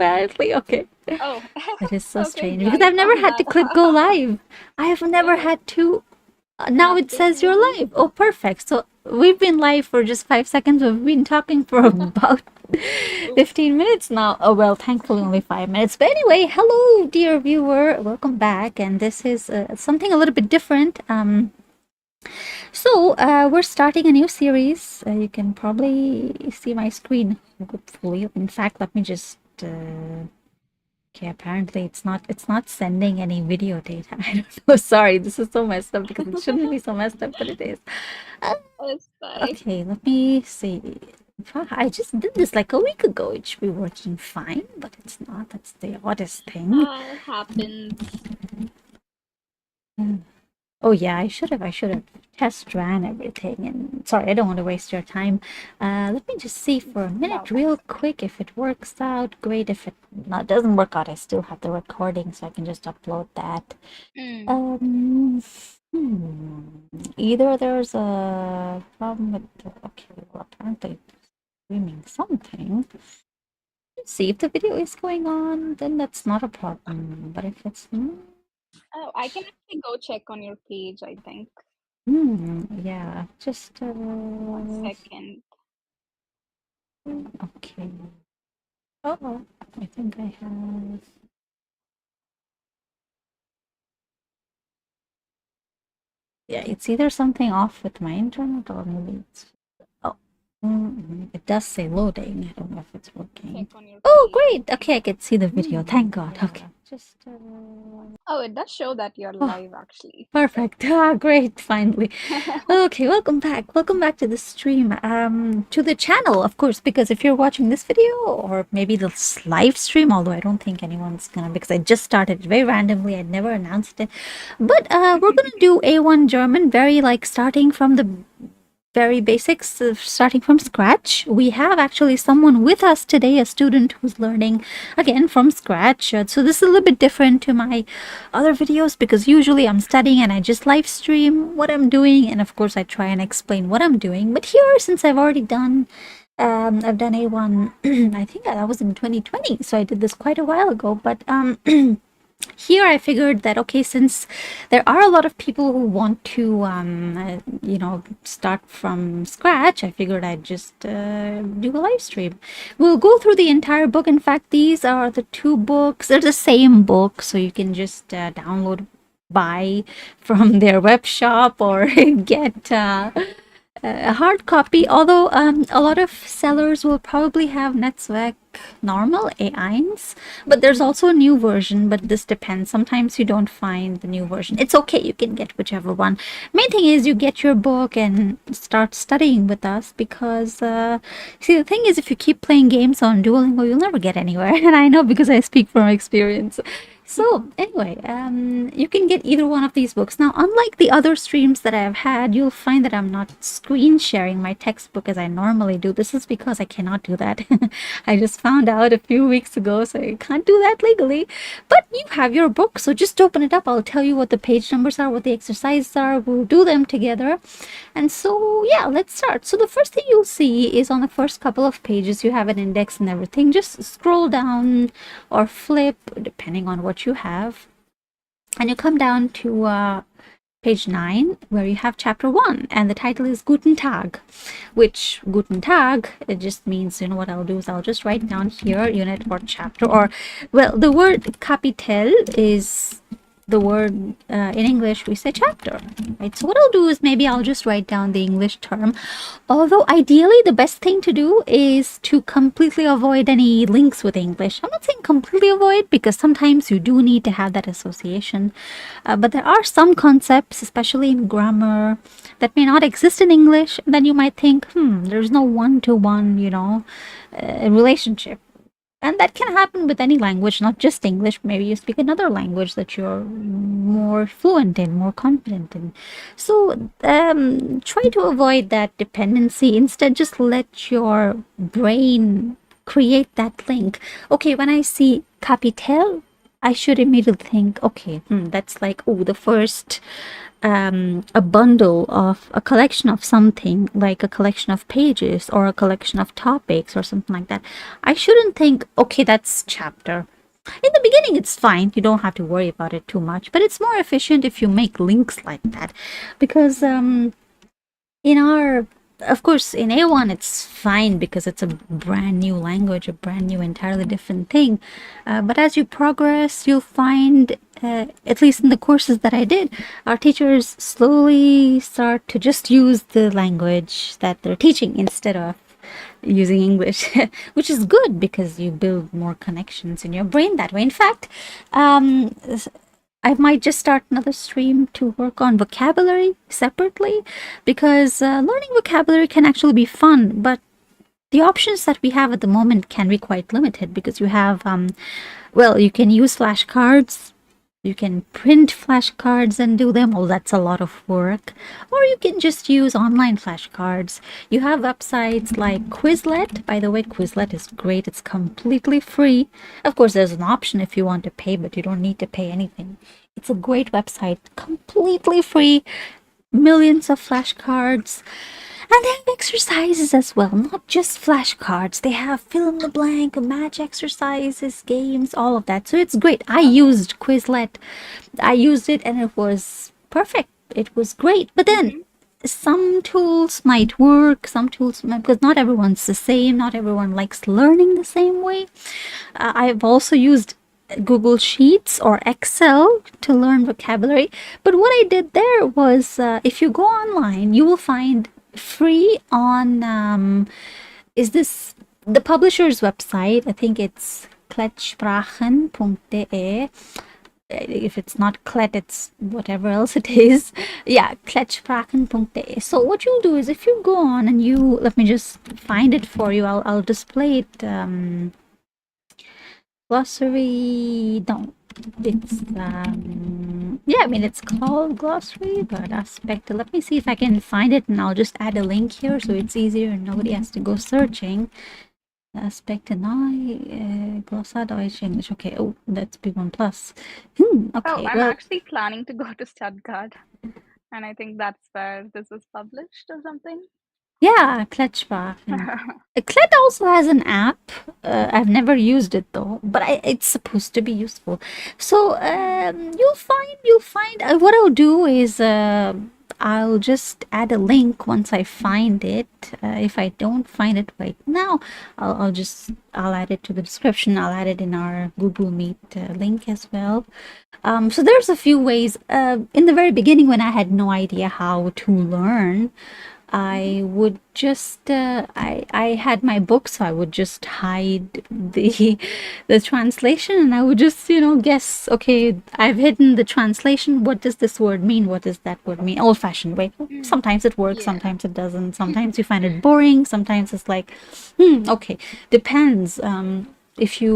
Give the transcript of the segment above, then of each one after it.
Apparently, okay. Oh, That is so okay. strange Yeah, because you I've never found had to that. click go live. I have never Oh, had to. an Now it update says you're maybe? live. Oh, perfect. So we've been live for just 5 seconds. We've been talking for about Oops. 15 minutes now. Oh, well, thankfully only 5 minutes. But anyway, hello, dear viewer. Welcome back. And this is something a little bit different. We're starting a new series. You can probably see my screen, hopefully. In fact, let me just. Okay, apparently it's not sending any video data. I don't know. Sorry, this is so messed up because it shouldn't be so messed up, but it is. Uh, It's fine. okay, let me see. I just did this like a week ago. It should be working fine, but it's not. That's the oddest thing. Happens. Mm. Oh yeah, I should have test ran everything. And sorry, I don't want to waste your time. Let me just see for a No minute, real worries. quick. If it works out, great. If it not doesn't work out, I still have the recording, so I can just upload that. Mm. Um, hmm. Either there's a problem with okay, well, apparently it's streaming something. Let's see if the video is going on, then that's not a problem. But if it's Oh, I can actually go check on your page, I think. yeah, just 1 second. okay. Oh, I think I have. Yeah, it's either something off with my internet or maybe it's. Oh, it does say loading. I don't know if it's working. Check on your Oh, page. great. Okay, I can see the video. Thank God. Okay, just. Oh, it does show that you're Oh, live actually. perfect. Ah, great. Finally. Okay, welcome back. Welcome back to the stream. To the channel, of course, because if you're watching this video or maybe the live stream, although I don't think anyone's gonna, because I just started it very randomly. I never announced it, but we're gonna do A1 German, very like starting from the very basics of starting from scratch. We have actually someone with us today, a student who's learning again from scratch. So this is a little bit different to my other videos because usually I'm studying and I just live stream what I'm doing, and of course I try and explain what I'm doing. But here, since I've done A1, I think that was in 2020, so I did this quite a while ago. But here I figured that okay, since there are a lot of people who want to start from scratch, I figured I'd just do a live stream. We'll go through the entire book. In fact, these are the two books. They're the same book, so you can just download, buy from their web shop, or get a hard copy, although a lot of sellers will probably have Netzwerk normal A1s, but there's also a new version, but this depends. Sometimes you don't find the new version. It's okay, you can get whichever one. Main thing is you get your book and start studying with us, because see, the thing is, if you keep playing games on Duolingo, you'll never get anywhere. And I know because I speak from experience. So anyway, you can get either one of these books. Now, unlike the other streams that I've had, you'll find that I'm not screen sharing my textbook as I normally do. This is because I cannot do that. I just found out a few weeks ago, so I can't do that legally. But you have your book, so just open it up. I'll tell you what the page numbers are, what the exercises are. We'll do them together. And so, yeah, let's start. So the first thing you'll see is on the first couple of pages, you have an index and everything. Just scroll down or flip, depending on what you have. And you come down to page 9, where you have chapter 1, and the title is Guten Tag, which Guten Tag, it just means, what I'll do is I'll just write down here unit or chapter, or, well, the word Kapitel is the word in English we say chapter, right? So what I'll do is maybe I'll just write down the English term, although ideally the best thing to do is to completely avoid any links with English. I'm not saying completely avoid, because sometimes you do need to have that association, but there are some concepts, especially in grammar, that may not exist in English. Then you might think, there's no one-to-one, relationship. And that can happen with any language, not just English. Maybe you speak another language that you're more fluent in, more confident in. So try to avoid that dependency. Instead, just let your brain create that link. Okay, when I see capital, I should immediately think, okay, that's like, oh, the first a bundle of a collection of something, like a collection of pages or a collection of topics or something like that. I shouldn't think, okay, that's chapter. In the beginning, it's fine. You don't have to worry about it too much, but it's more efficient if you make links like that because in our of course in A1 it's fine because it's a brand new language, a brand new entirely different thing, but as you progress you'll find, at least in the courses that I did, our teachers slowly start to just use the language that they're teaching instead of using English, which is good because you build more connections in your brain that way. In fact, um, I might just start another stream to work on vocabulary separately because learning vocabulary can actually be fun, but the options that we have at the moment can be quite limited because you have, well, you can use flashcards, you can print flashcards and do them. Oh, that's a lot of work. Or you can just use online flashcards. You have websites like Quizlet. By the way, Quizlet is great. It's completely free. Of course, there's an option if you want to pay, but you don't need to pay anything. It's a great website, completely free, millions of flashcards. And they have exercises as well, not just flashcards. They have fill in the blank, match exercises, games, all of that. So it's great. I used Quizlet. I used it and it was perfect. It was great. But then Mm-hmm. some tools might work, some tools might, because not everyone's the same, not everyone likes learning the same way. I've also used Google Sheets or Excel to learn vocabulary. But what I did there was, if you go online, you will find free on, is this the publisher's website? I think it's kletsprachen.de. If it's not Klet, it's whatever else it is. Yeah, kletsprachen.de. So what you'll do is if you go on and you, let me just find it for you. I'll display it. Glossary. No, it's yeah. I mean, it's called glossary, but aspect. Let me see if I can find it, and I'll just add a link here so it's easier and nobody has to go searching. Aspect neu, Glossa Deutsch English. Okay. Oh, that's B1 plus. Oh, Okay. I'm Well, actually planning to go to Stuttgart, and I think that's where this was published or something. yeah, Klettsprachen. Klet also has an app. I've never used it though, but it's supposed to be useful. So you'll find. What I'll do is I'll just add a link once I find it. If I don't find it right now, I'll add it to the description. I'll add it in our Google Meet link as well. So there's a few ways. In the very beginning, when I had no idea how to learn, Mm-hmm. I would just I had my book, so I would just hide the translation, and I would just guess. Okay, I've hidden the translation. What does this word mean? What does that word mean? Old-fashioned way. Mm. Sometimes it works, Yeah. sometimes it doesn't. Sometimes you find it boring. Sometimes it's like, okay, depends. If you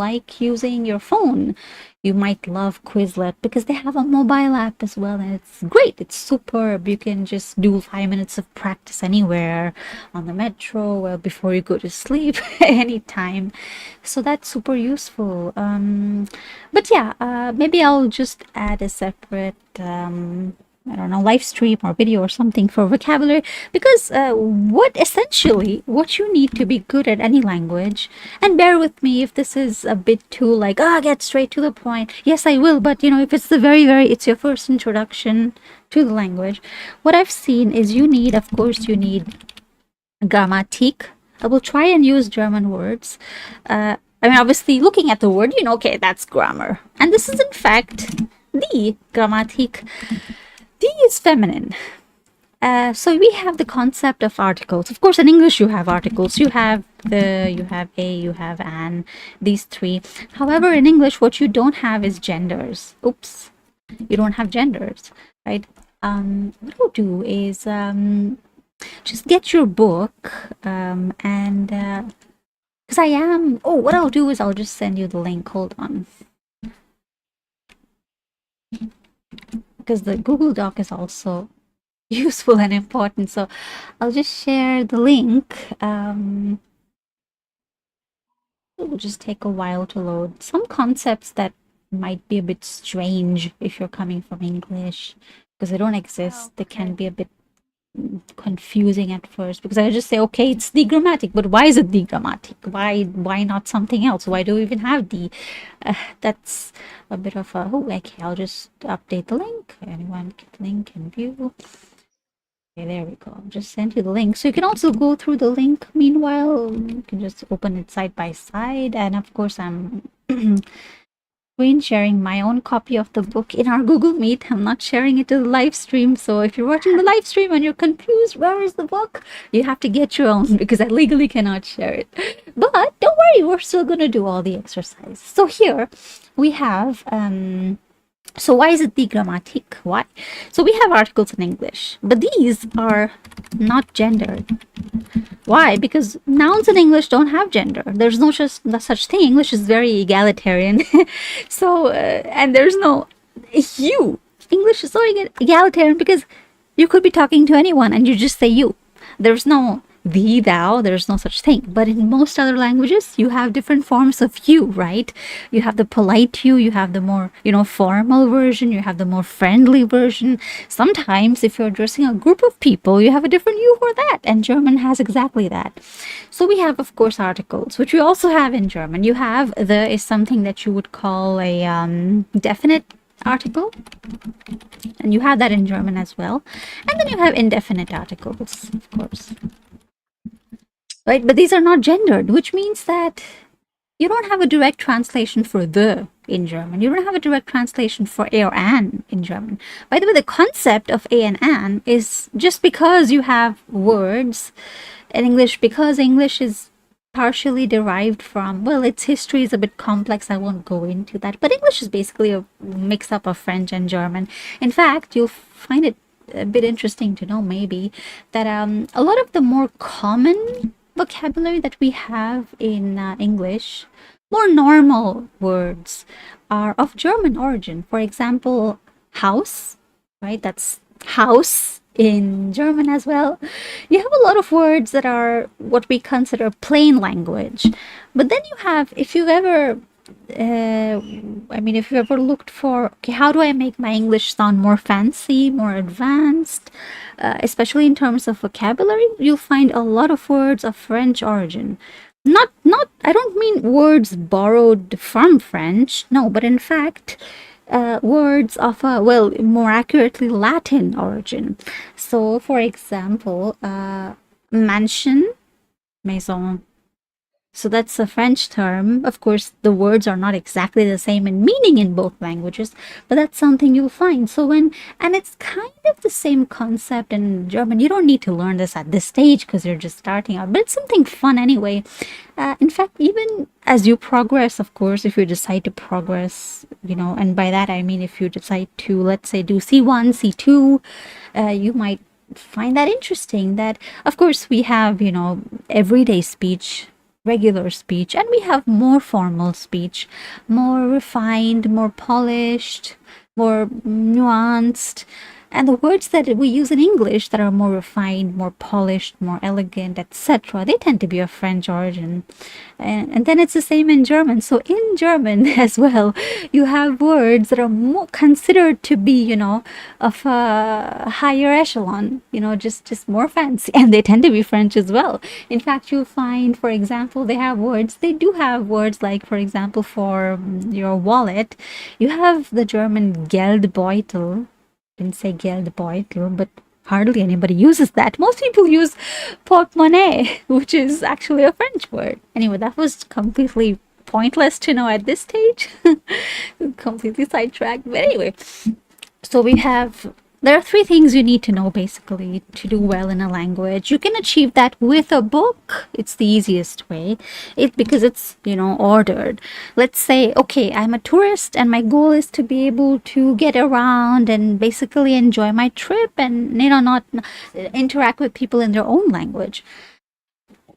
like using your phone, you might love Quizlet because they have a mobile app as well, and it's great. It's superb. You can just do 5 minutes of practice anywhere, on the metro, well, before you go to sleep, anytime. So that's super useful. But yeah, maybe I'll just add a separate. I don't know, live stream or video or something for vocabulary because what you need to be good at any language, and bear with me if this is a bit too like, get straight to the point. Yes, I will, but if it's the it's your first introduction to the language, what I've seen is you need Grammatik. I will try and use German words. I mean, obviously, looking at the word, okay, that's grammar. And this is, in fact, the Grammatik. Die is feminine. So we have the concept of articles. Of course, in English you have articles. You have a, you have an, these three. However, in English, what you don't have is genders. Oops, you don't have genders, right? What I'll do is just get your book, and because I am. Oh, what I'll do is I'll just send you the link. Hold on, because the Google Doc is also useful and important. So I'll just share the link. It will just take a while to load. Some concepts that might be a bit strange if you're coming from English because they don't exist. They can Okay. be a bit confusing at first because I just say, okay, it's digrammatic, but why is it digrammatic? Why not something else? Why do we even have the? That's a bit of a oh, okay. I'll just update the link. Anyone can link and view. Okay, there we go. Just send you the link. So you can also go through the link. Meanwhile, you can just open it side by side. And of course, I'm screen sharing my own copy of the book in our Google Meet. I'm not sharing it to the live stream. So if you're watching the live stream and you're confused, where is the book? You have to get your own because I legally cannot share it. But don't worry, we're still going to do all the exercises. So here we have so why is it digrammatic? Why? So we have articles in English, but these are not gendered. Why? Because nouns in English don't have gender. There's no such thing. English is very egalitarian. So and there's no you. English is so egalitarian because you could be talking to anyone and you just say you. There's no thee, thou, there's no such thing. But in most other languages, you have different forms of you, right? You have the polite you have the more, formal version, you have the more friendly version. Sometimes, if you're addressing a group of people, you have a different you for that. And German has exactly that. So we have, of course, articles, which we also have in German. You have the is something that you would call a definite article, and you have that in German as well. And then you have indefinite articles, of course, right? But these are not gendered, which means that you don't have a direct translation for the in German. You don't have a direct translation for a or an in German. By the way, the concept of a and an is just because you have words in English, because English is partially derived from, well, its history is a bit complex. I won't go into that. But English is basically a mix up of French and German. In fact, you'll find it a bit interesting to know maybe that a lot of the more common vocabulary that we have in English, more normal words, are of German origin. For example, house, right? That's house in German as well. You have a lot of words that are what we consider plain language. But then you have, if you've ever if you ever looked for, okay, how do I make my English sound more fancy, more advanced, especially in terms of vocabulary, you'll find a lot of words of French origin. Not, I don't mean words borrowed from French, no, but in fact, words of a, well, more accurately, Latin origin. So, for example, mansion, maison. So that's a French term. Of course, the words are not exactly the same in meaning in both languages, but that's something you'll find. So and it's kind of the same concept in German. You don't need to learn this at this stage because you're just starting out, but it's something fun anyway. In fact, even as you progress, of course, if you decide to progress, and by that I mean if you decide to, let's say, do C1, C2, you might find that interesting that, of course, we have, everyday speech, regular speech, and we have more formal speech, more refined, more polished, more nuanced. And the words that we use in English that are more refined, more polished, more elegant, etc., they tend to be of French origin. And then it's the same in German. So in German as well, you have words that are more considered to be, of a higher echelon, just more fancy. And they tend to be French as well. In fact, you'll find, for example, they do have words like, for example, for your wallet, you have the German Geldbeutel. Didn't say Geldbeutel, but hardly anybody uses that. Most people use portemonnaie, which is actually a French word. Anyway, that was completely pointless to know at this stage. Completely sidetracked. But anyway, so there are three things you need to know basically to do well in a language. You can achieve that with a book. It's the easiest way. Because it's, ordered. Let's say, okay, I'm a tourist and my goal is to be able to get around and basically enjoy my trip and, not interact with people in their own language.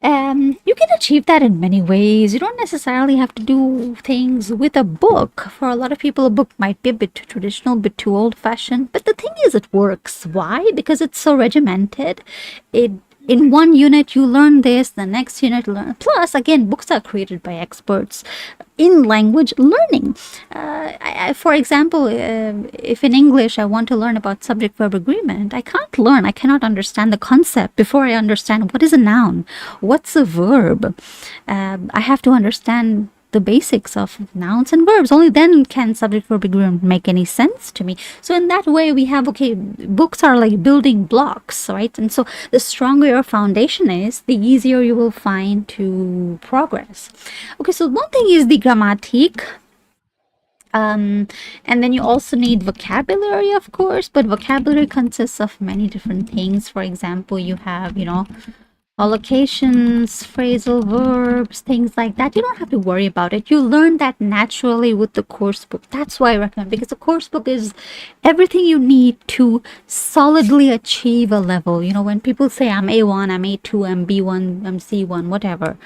You can achieve that in many ways. You don't necessarily have to do things with a book. For a lot of people, a book might be a bit too traditional, a bit too old-fashioned. But the thing is, it works. Why? Because it's so regimented. It In one unit you learn this, the next unit learn. Plus, again, books are created by experts in language learning. For example, if in English I want to learn about subject verb agreement, I cannot understand the concept before I understand what is a noun, what's a verb. I have to understand the basics of nouns and verbs. Only then can subject verb agreement make any sense to me. So in that way, we have, okay, books are like building blocks, right? And so the stronger your foundation is, the easier you will find to progress. Okay, so one thing is the grammatik. And then you also need vocabulary, of course, but vocabulary consists of many different things. For example, you have, allocations, phrasal verbs, things like that. You don't have to worry about it. You learn that naturally with the course book. That's why I recommend, because the course book is everything you need to solidly achieve a level. When people say I'm A1, I'm A2, I'm B1, I'm C1, whatever,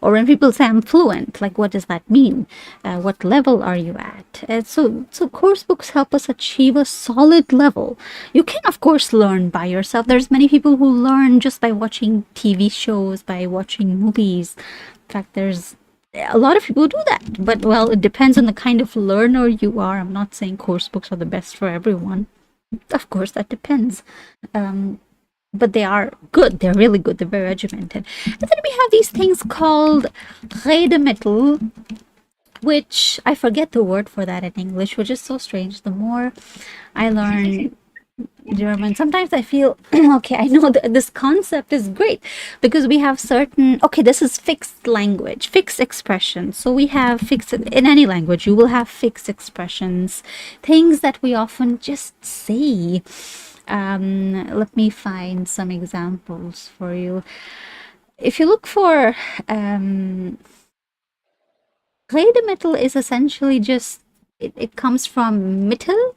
or when people say I'm fluent, like what does that mean? What level are you at? So course books help us achieve a solid level. You can, of course, learn by yourself. There's many people who learn just by watching TV shows, by watching movies. In fact, there's a lot of people do that. But, well, it depends on the kind of learner you are. I'm not saying course books are the best for everyone. Of course, that depends. But they are good. They're really good. They're very regimented. And then we have these things called Redemittel, which I forget the word for that in English, which is so strange. The more I learn German, sometimes I feel, okay, I know that this concept is great because we have certain, okay, this is fixed language, fixed expressions. So we have fixed, in any language, you will have fixed expressions, things that we often just say. Let me find some examples for you. If you look for Redemittel, is essentially just it comes from mittel,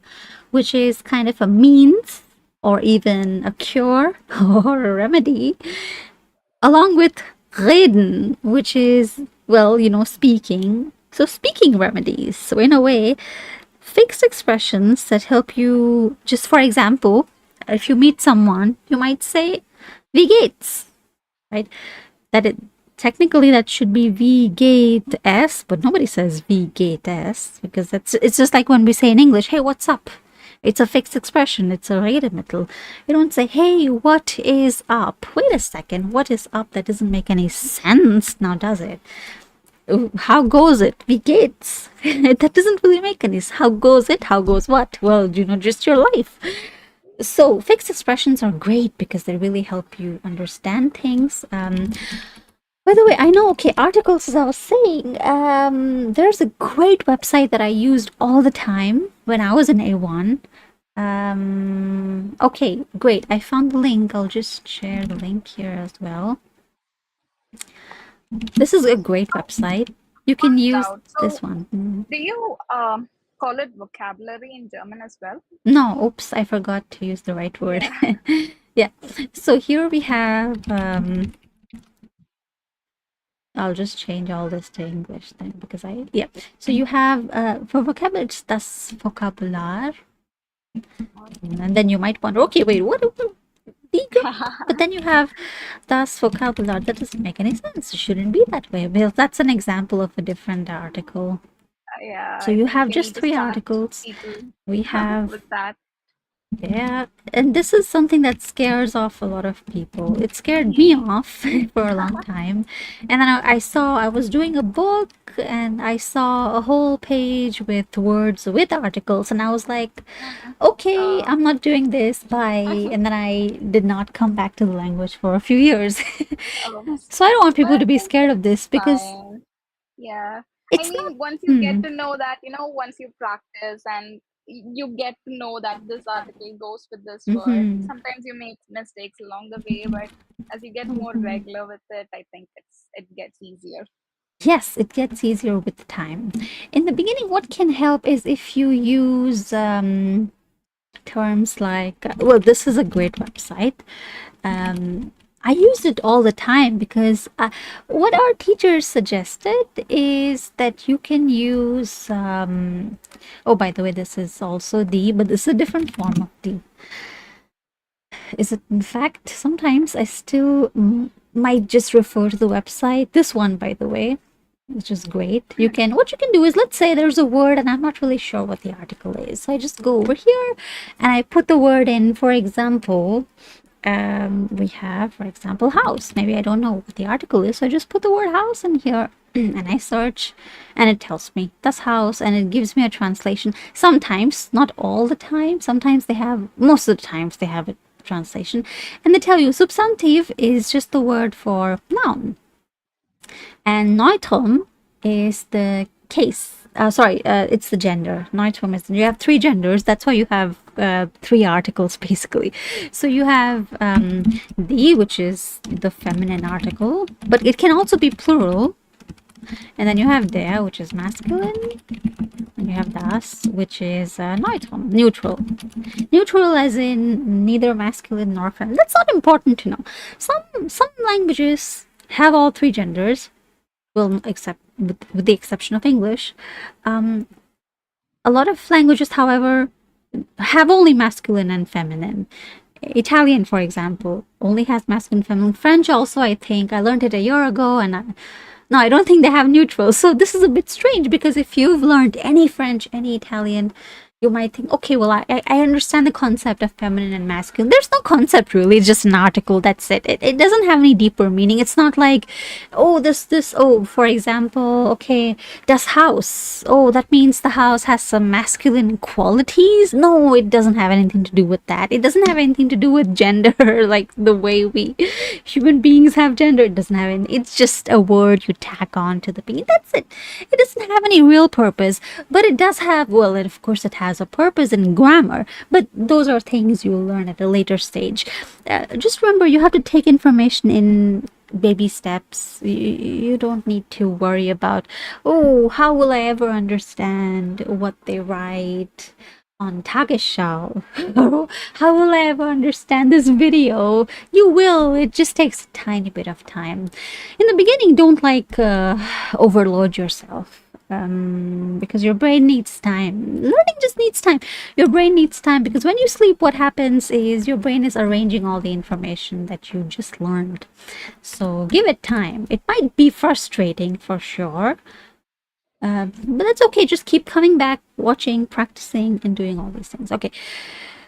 which is kind of a means or even a cure or a remedy, along with reden, which is, well, speaking. So speaking remedies. So in a way, fixed expressions that help you. Just for example, if you meet someone, you might say, "Wie geht's?" Right? That it technically that should be "Wie geht es," but nobody says "Wie geht es" because it's just like when we say in English, "Hey, what's up?" It's a fixed expression. It's a Redemittel. You don't say, "Hey, what is up?" Wait a second. What is up? That doesn't make any sense now, does it? How goes it? Wie geht's? That doesn't really make any sense. How goes it? How goes what? Well, just your life. So fixed expressions are great because they really help you understand things. By the way, I know, okay, articles, as I was saying, there's a great website that I used all the time when I was in A1. Okay, great. I found the link. I'll just share the link here as well. This is a great website. You can use Doubt. this So, one. do you call it vocabulary in German as well? No, oops, I forgot to use the right word. Yeah. Yeah. So here we have, I'll just change all this to English then because yeah. So you have, for vocabulary, it's das Vokabular. And then you might wonder, okay, wait, what? Vegan? But then you have das Vokabular. That doesn't make any sense. It shouldn't be that way. Well, that's an example of a different article. Yeah, So I you think have we need just to three start articles. people We have, with that. yeah, and this is something that scares off a lot of people. It scared me off for a long time. And then I was doing a book and I saw a whole page with words with articles, and I was like, okay, Oh, I'm not doing this. Bye. And then I did not come back to the language for a few years. oops. So I don't want But people I to be think scared of it's this because fine. Yeah. I it's not. mean, once you get Hmm. to know that, once you practice and you get to know that this article goes with this word, Mm-hmm. sometimes you make mistakes along the way, but as you get more Mm-hmm. regular with it, I think it gets easier. Yes, it gets easier with time. In the beginning, what can help is if you use terms like, well, this is a great website. I use it all the time because what our teachers suggested is that you can use, oh, by the way, this is also D, but this is a different form of D. is it in fact sometimes I still might just refer to the website. This one, by the way, which is great. What you can do is, let's say there's a word and I'm not really sure what the article is. So I just go over here and I put the word in. For example, we have, for example, house. Maybe I don't know what the article is, so I just put the word house in here and I search and it tells me that's house and it gives me a translation. Sometimes, not all the time, most of the times they have a translation, and they tell you substantive is just the word for noun, and Neutrum is the case. It's the gender. Neutrum is, you have three genders. That's why you have three articles basically. So you have the, which is the feminine article, but it can also be plural. And then you have der, which is masculine. And you have das, which is neutrum, neutral. Neutral as in neither masculine nor feminine. That's not important to know. Some languages have all three genders. Well, except with the exception of English. A lot of languages, however, have only masculine and feminine. Italian, for example, only has masculine and feminine. French also, I think. I learned it a year ago, and no, I don't think they have neutral. So this is a bit strange, because if you've learned any French, any Italian, you might think, okay, well, I understand the concept of feminine and masculine. There's no concept really, it's just an article, that's it. It doesn't have any deeper meaning. It's not like, for example, okay, das Haus. Oh, that means the house has some masculine qualities. No, it doesn't have anything to do with that. It doesn't have anything to do with gender, like the way we human beings have gender. It doesn't have any, it's just a word you tack on to the being. That's it. It doesn't have any real purpose, but it does have, well, of course it has a purpose in grammar, but those are things you'll learn at a later stage. Just remember, you have to take information in baby steps. You don't need to worry about, oh, how will I ever understand what they write on Tagesschau? How will I ever understand this video? You will. It just takes a tiny bit of time. In the beginning, don't overload yourself. Because your brain needs time. Learning just needs time. Your brain needs time, because when you sleep, what happens is your brain is arranging all the information that you just learned. So give it time. It might be frustrating for sure, but that's okay. Just keep coming back, watching, practicing, and doing all these things. Okay.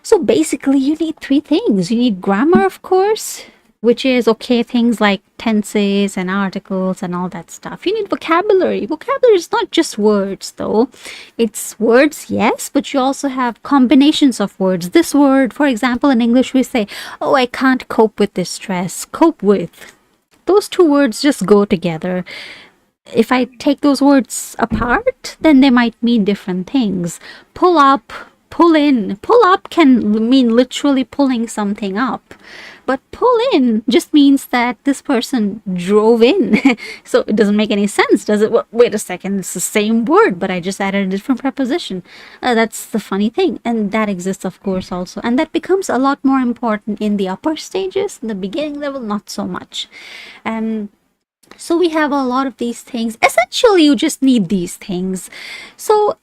So basically, you need three things. You need grammar, of course, which is, okay, things like tenses and articles and all that stuff. You need vocabulary. Vocabulary is not just words, though. It's words, yes, but you also have combinations of words. This word, for example, in English, we say, oh, I can't cope with this stress. Cope with. Those two words just go together. If I take those words apart, then they might mean different things. Pull up, pull in. Pull up can mean literally pulling something up. But pull in just means that this person drove in. So it doesn't make any sense, does it? Well, wait a second, it's the same word, but I just added a different preposition. That's the funny thing. And that exists, of course, also. And that becomes a lot more important in the upper stages. In the beginning level, not so much. So we have a lot of these things. Essentially, you just need these things. So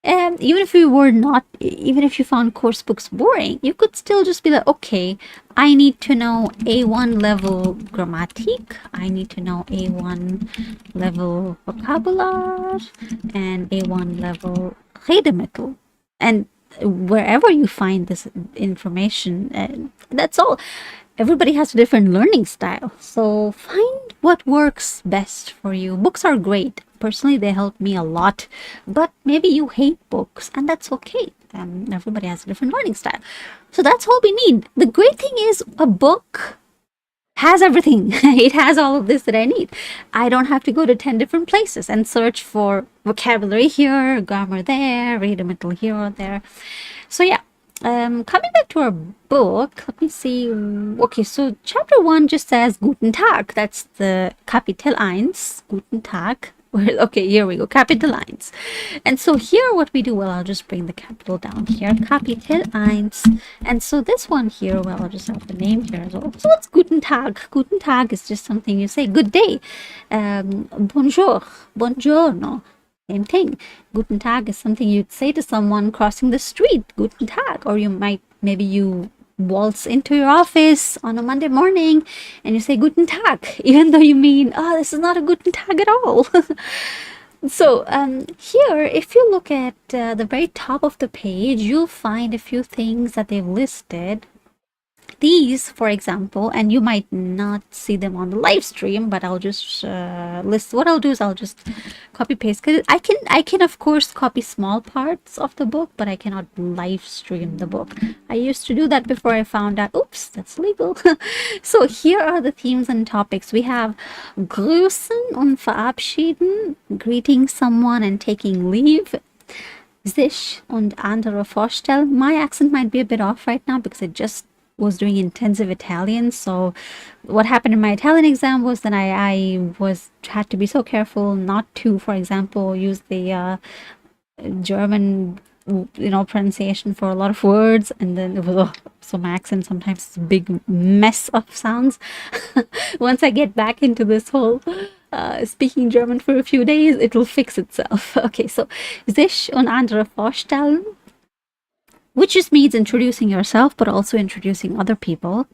even if you found course books boring, you could still just be like, okay, I need to know A1 level Grammatik, I need to know A1 level Vokabular, and A1 level Redemittel. And wherever you find this information, that's all. Everybody has a different learning style, so find what works best for you. Books are great. Personally, they help me a lot, but maybe you hate books, and that's okay. Everybody has a different learning style. So that's all we need. The great thing is, a book has everything. It has all of this that I need. I don't have to go to 10 different places and search for vocabulary here, grammar there, Redemittel here or there. So yeah. Coming back to our book, let me see. Okay, so chapter 1 just says Guten Tag. That's the Kapitel 1, Guten Tag. Okay, here we go, Kapitel 1. And so here what we do, well, I'll just bring the capital down here, Kapitel 1. And so this one here, well, I'll just have the name here as well. So what's Guten Tag? Guten Tag is just something you say, good day. Bonjour, buongiorno. Same thing. Guten Tag is something you'd say to someone crossing the street. Guten Tag. Or maybe you waltz into your office on a Monday morning and you say Guten Tag, even though you mean, oh, this is not a Guten Tag at all. So here, if you look at the very top of the page, you'll find a few things that they've listed. These, for example, and you might not see them on the live stream, but I'll just list. What I'll do is I'll just copy paste, because I can of course copy small parts of the book, but I cannot live stream the book. I used to do that before I found out, oops, that's legal. So here are the themes and topics. We have grüßen und verabschieden, greeting someone and taking leave. Sich und andere vorstellen. My accent might be a bit off right now because I just was doing intensive Italian. So what happened in my Italian exam was that I was had to be so careful not to, for example, use the German, pronunciation for a lot of words, and then it was so my accent sometimes is a big mess of sounds. Once I get back into this whole speaking German for a few days, it will fix itself. Okay, so sich und andere vorstellen, which just means introducing yourself, but also introducing other people.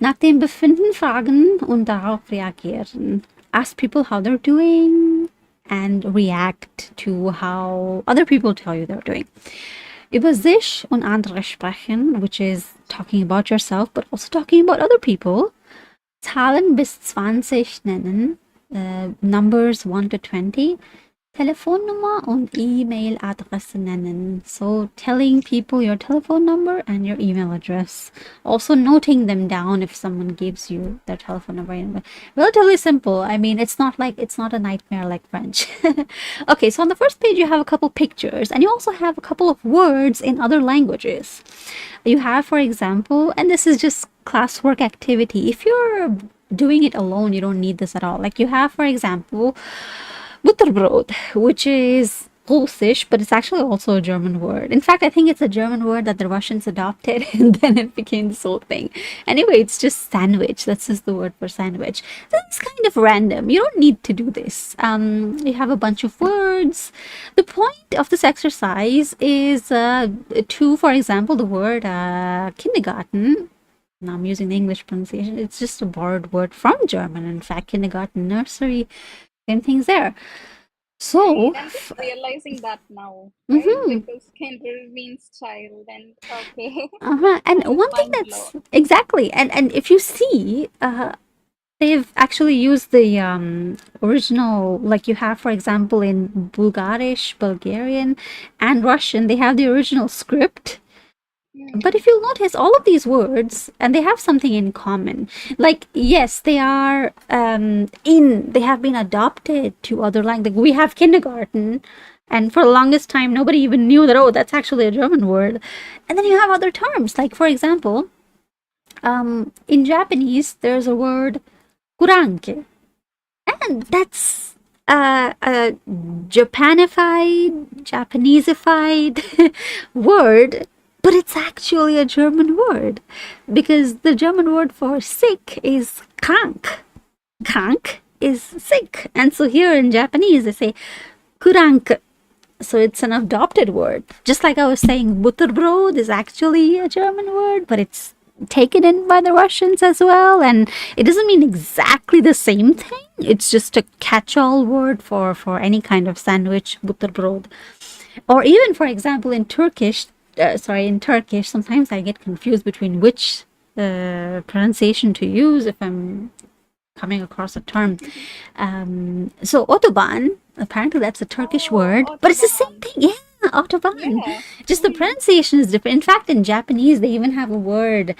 Nach dem Befinden fragen und darauf reagieren. Ask people how they're doing and react to how other people tell you they're doing. Über sich und andere sprechen, which is talking about yourself, but also talking about other people. Zahlen bis 20 nennen, numbers 1 to 20. Telefonnummer und E-Mail-Adresse nennen. So telling people your telephone number and your email address. Also noting them down if someone gives you their telephone number. Relatively simple. I mean, it's not a nightmare like French. Okay, so on the first page you have a couple pictures, and you also have a couple of words in other languages. You have, for example, and this is just classwork activity. If you're doing it alone, you don't need this at all. Like you have, for example, Butterbrot, which is Russisch, but it's actually also a German word. In fact, I think it's a German word that the Russians adopted, and then it became this whole thing. Anyway, it's just sandwich. That's just the word for sandwich. It's kind of random. You don't need to do this. You have a bunch of words. The point of this exercise is to, for example, the word kindergarten. Now I'm using the English pronunciation. It's just a borrowed word from German. In fact, kindergarten, nursery, same things there. So, I'm just realizing that now, right? Because kinder means child, and okay. and I'm one thing mind that's blown. exactly, and if you see, they've actually used the original, like you have, for example, in Bulgarian, and Russian, they have the original script. But if you'll notice, all of these words, and they have something in common. Like, yes, they are they have been adopted to other languages. We have kindergarten, and for the longest time, nobody even knew that, oh, that's actually a German word. And then you have other terms. Like, for example, in Japanese, there's a word kuranke, and that's a Japanified, Japanesified word, but it's actually a German word because the German word for sick is krank. Krank is sick. And so here in Japanese, they say kurank. So it's an adopted word. Just like I was saying, Butterbrot is actually a German word, but it's taken in by the Russians as well. And it doesn't mean exactly the same thing. It's just a catch-all word for any kind of sandwich, Butterbrot. Or even, for example, in Turkish, sometimes I get confused between which pronunciation to use if I'm coming across a term. So Autobahn, apparently that's a Turkish word, but it's the same Autobahn. thing. Yeah, Autobahn. Yeah. Just the pronunciation is different. In fact, in Japanese, they even have a word,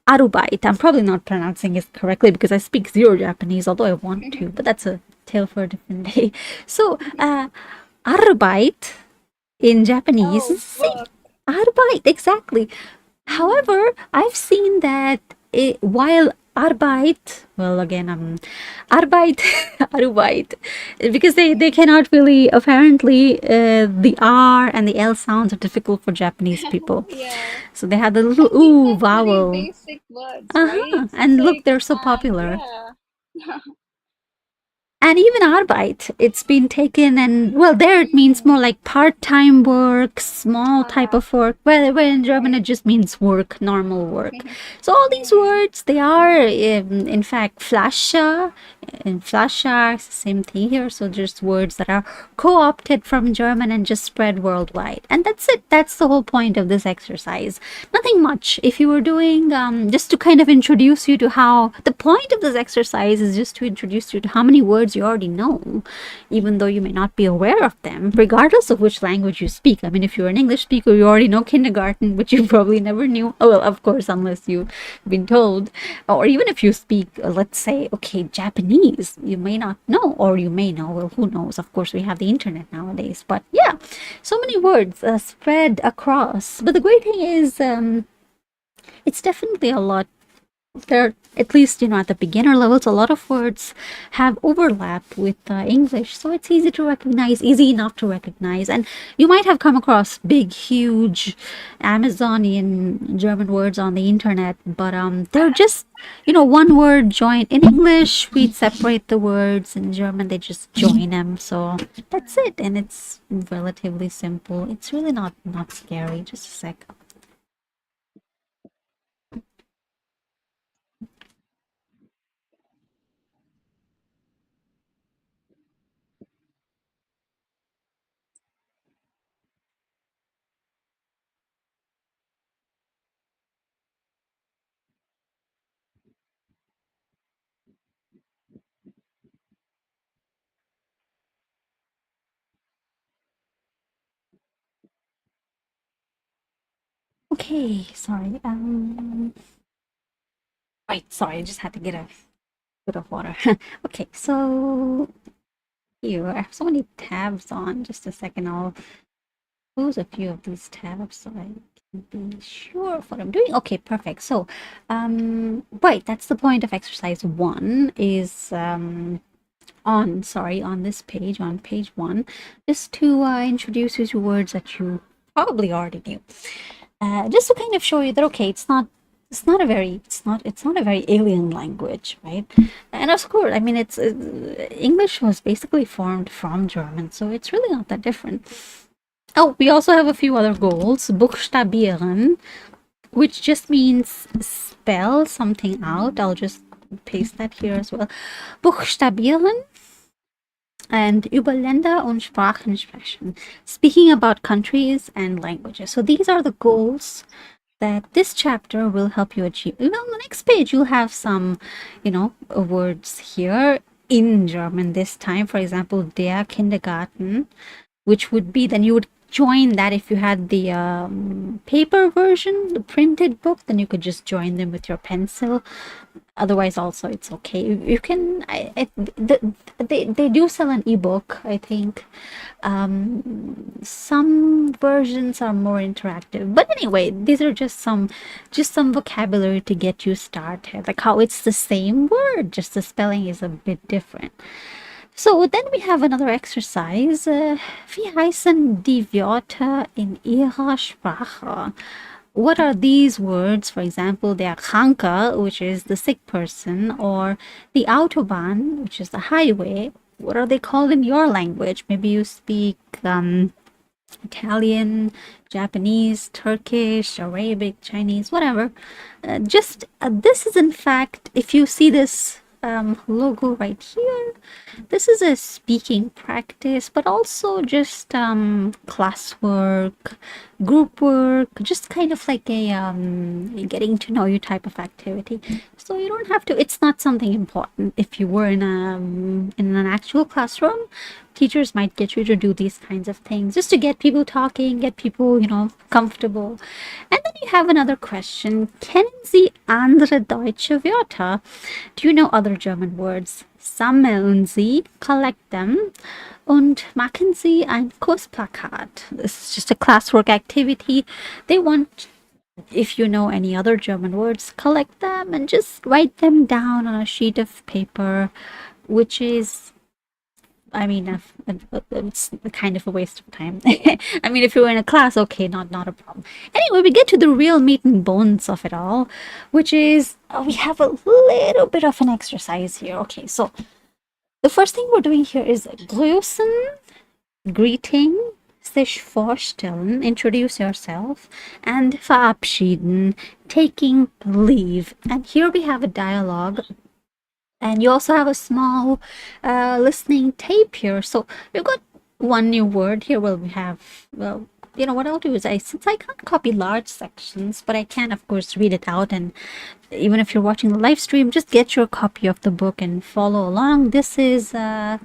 Arubite. I'm probably not pronouncing it correctly because I speak zero Japanese, although I want to, but that's a tale for a different day. So, Arbeit in Japanese is Oh, the same. work. Arbeit, exactly. However, I've seen that while Arbeit, well, again, Arbeit, Arbeit, because they cannot really, apparently, the R and the L sounds are difficult for Japanese people. Yeah. So they have the little And these ooh are very vowel. basic words, right? Uh-huh. And look, Sick they're so and popular. yeah. And even Arbeit, it's been taken, and well, there it means more like part-time work, small type Ah, of work. Where in German okay. it just means work, normal work. So all these words, they are in fact Flasche and Flasche, it's the same thing here. So just words that are co-opted from German and just spread worldwide. And that's it. That's the whole point of this exercise. Nothing much. If you were doing just to kind of introduce you to how the point of this exercise is just to introduce you to how many words you already know, even though you may not be aware of them, regardless of which language you speak. I mean, if you're an English speaker, you already know kindergarten, which you probably never knew. Oh, well, of course, unless you've been told. Or even if you speak, let's say, okay, Japanese, you may not know, or you may know. Well, who knows? Of course, we have the internet nowadays. But yeah, so many words spread across. But the great thing is, it's definitely a lot there, at least at the beginner levels, a lot of words have overlap with English, so it's easy to recognize, easy enough to recognize. And you might have come across big, huge Amazonian German words on the internet, but they're just one word joined. In English we'd separate the words, in German they just join them, so that's it. And it's relatively simple. It's really not scary. Just a sec. Okay, sorry. Right, sorry, I just had to get a bit of water. Okay, so here I have so many tabs on. Just a second, I'll close a few of these tabs so I can be sure of what I'm doing. Okay, perfect. So, right, that's the point of exercise one is on this page, on page one, just to introduce you to words that you probably already knew. Just to kind of show you that okay, it's not a very alien language, right? And of course, I mean, it's English was basically formed from German, so it's really not that different. Oh, we also have a few other goals. Buchstabieren, which just means spell something out. I'll just paste that here as well. Buchstabieren and über Länder und Sprachen sprechen, speaking about countries and languages. So these are the goals that this chapter will help you achieve. Well, on the next page, you'll have some, words here in German this time. For example, der Kindergarten, which would be, then you would join that if you had the paper version, the printed book, then you could just join them with your pencil. Otherwise also it's okay, you can they do sell an ebook, I think. Some versions are more interactive, but anyway, these are just some vocabulary to get you started, like how it's the same word, just the spelling is a bit different. So then we have another exercise. Wie heißen die Wörter in ihrer Sprache? What are these words? For example, der Kranke, which is the sick person, or the Autobahn, which is the highway. What are they called in your language? Maybe you speak Italian, Japanese, Turkish, Arabic, Chinese, whatever. Just this is in fact, if you see this logo right here, this is a speaking practice, but also just classwork, group work, just kind of like a getting to know you type of activity. So you don't have to. It's not something important. If you were in an actual classroom, teachers might get you to do these kinds of things just to get people talking, get people comfortable. And then you have another question: Kennen Sie andere deutsche Wörter? Do you know other German words? Sammeln Sie, collect them, und machen Sie ein Kursplakat. This is just a classwork activity. They want, if you know any other German words, collect them and just write them down on a sheet of paper, which is, I mean, it's kind of a waste of time. I mean, if you're in a class, okay, not a problem. Anyway, we get to the real meat and bones of it all, which is we have a little bit of an exercise here. Okay, so The first thing we're doing here is grüßen, greeting, sich vorstellen, introduce yourself, and verabschieden, taking leave. And here we have a dialogue, and you also have a small listening tape here. So we've got one new word here. Well, we have, well, you know what I'll do is since I can't copy large sections, but I can of course read it out, and even if you're watching the live stream, just get your copy of the book and follow along. This is let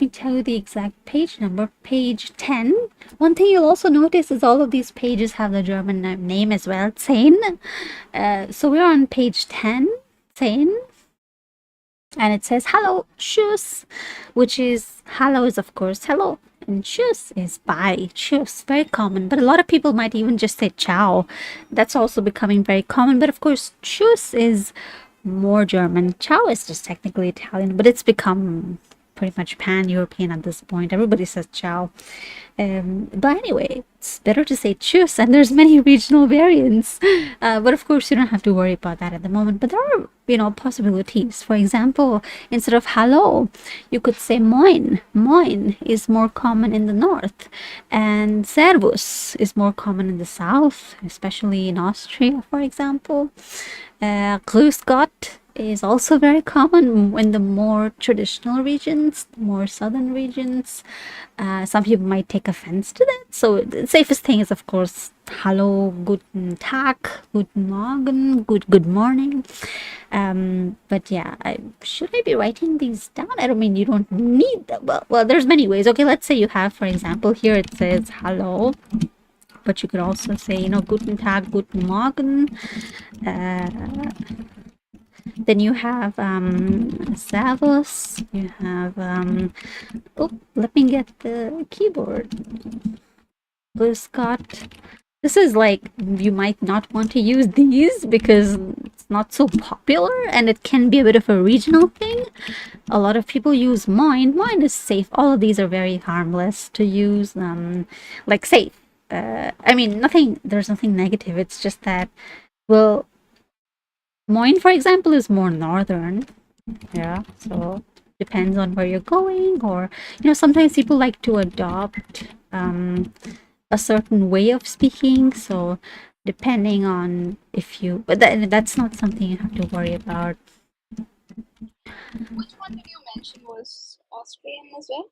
me tell you the exact page number, page 10. One thing you'll also notice is all of these pages have the German name as well, 10. So we're on page 10, 10. And it says hello, tschüss, which is hello is of course hello. And tschüss is bye, tschüss, very common. But a lot of people might even just say ciao. That's also becoming very common. But of course, tschüss is more German. Ciao is just technically Italian, but it's become pretty much pan-European at this point. Everybody says ciao. But anyway, it's better to say tschüss, and there's many regional variants. But of course, you don't have to worry about that at the moment. But there are, possibilities. For example, instead of hello, you could say moin. Moin is more common in the north, and servus is more common in the south, especially in Austria, for example. Grüß Gott is also very common in the more traditional regions, more southern regions. Some people might take offense to that. So the safest thing is, of course, hallo, guten Tag, guten Morgen, good morning. But yeah, should I be writing these down? I don't mean you don't need them. Well, there's many ways. Okay, let's say you have, for example, here it says hello. But you could also say, guten Tag, guten Morgen. Then you have Servus. You have let me get the keyboard. Grüß Gott. This is like, you might not want to use these because it's not so popular and it can be a bit of a regional thing. A lot of people use moin. Moin is safe. All of these are very harmless to use, like safe. I mean, there's nothing negative. It's just that, well, moin, for example, is more northern. Yeah, so depends on where you're going, or sometimes people like to adopt a certain way of speaking. So depending on but that's not something you have to worry about. Which one did you mention was Austrian as well?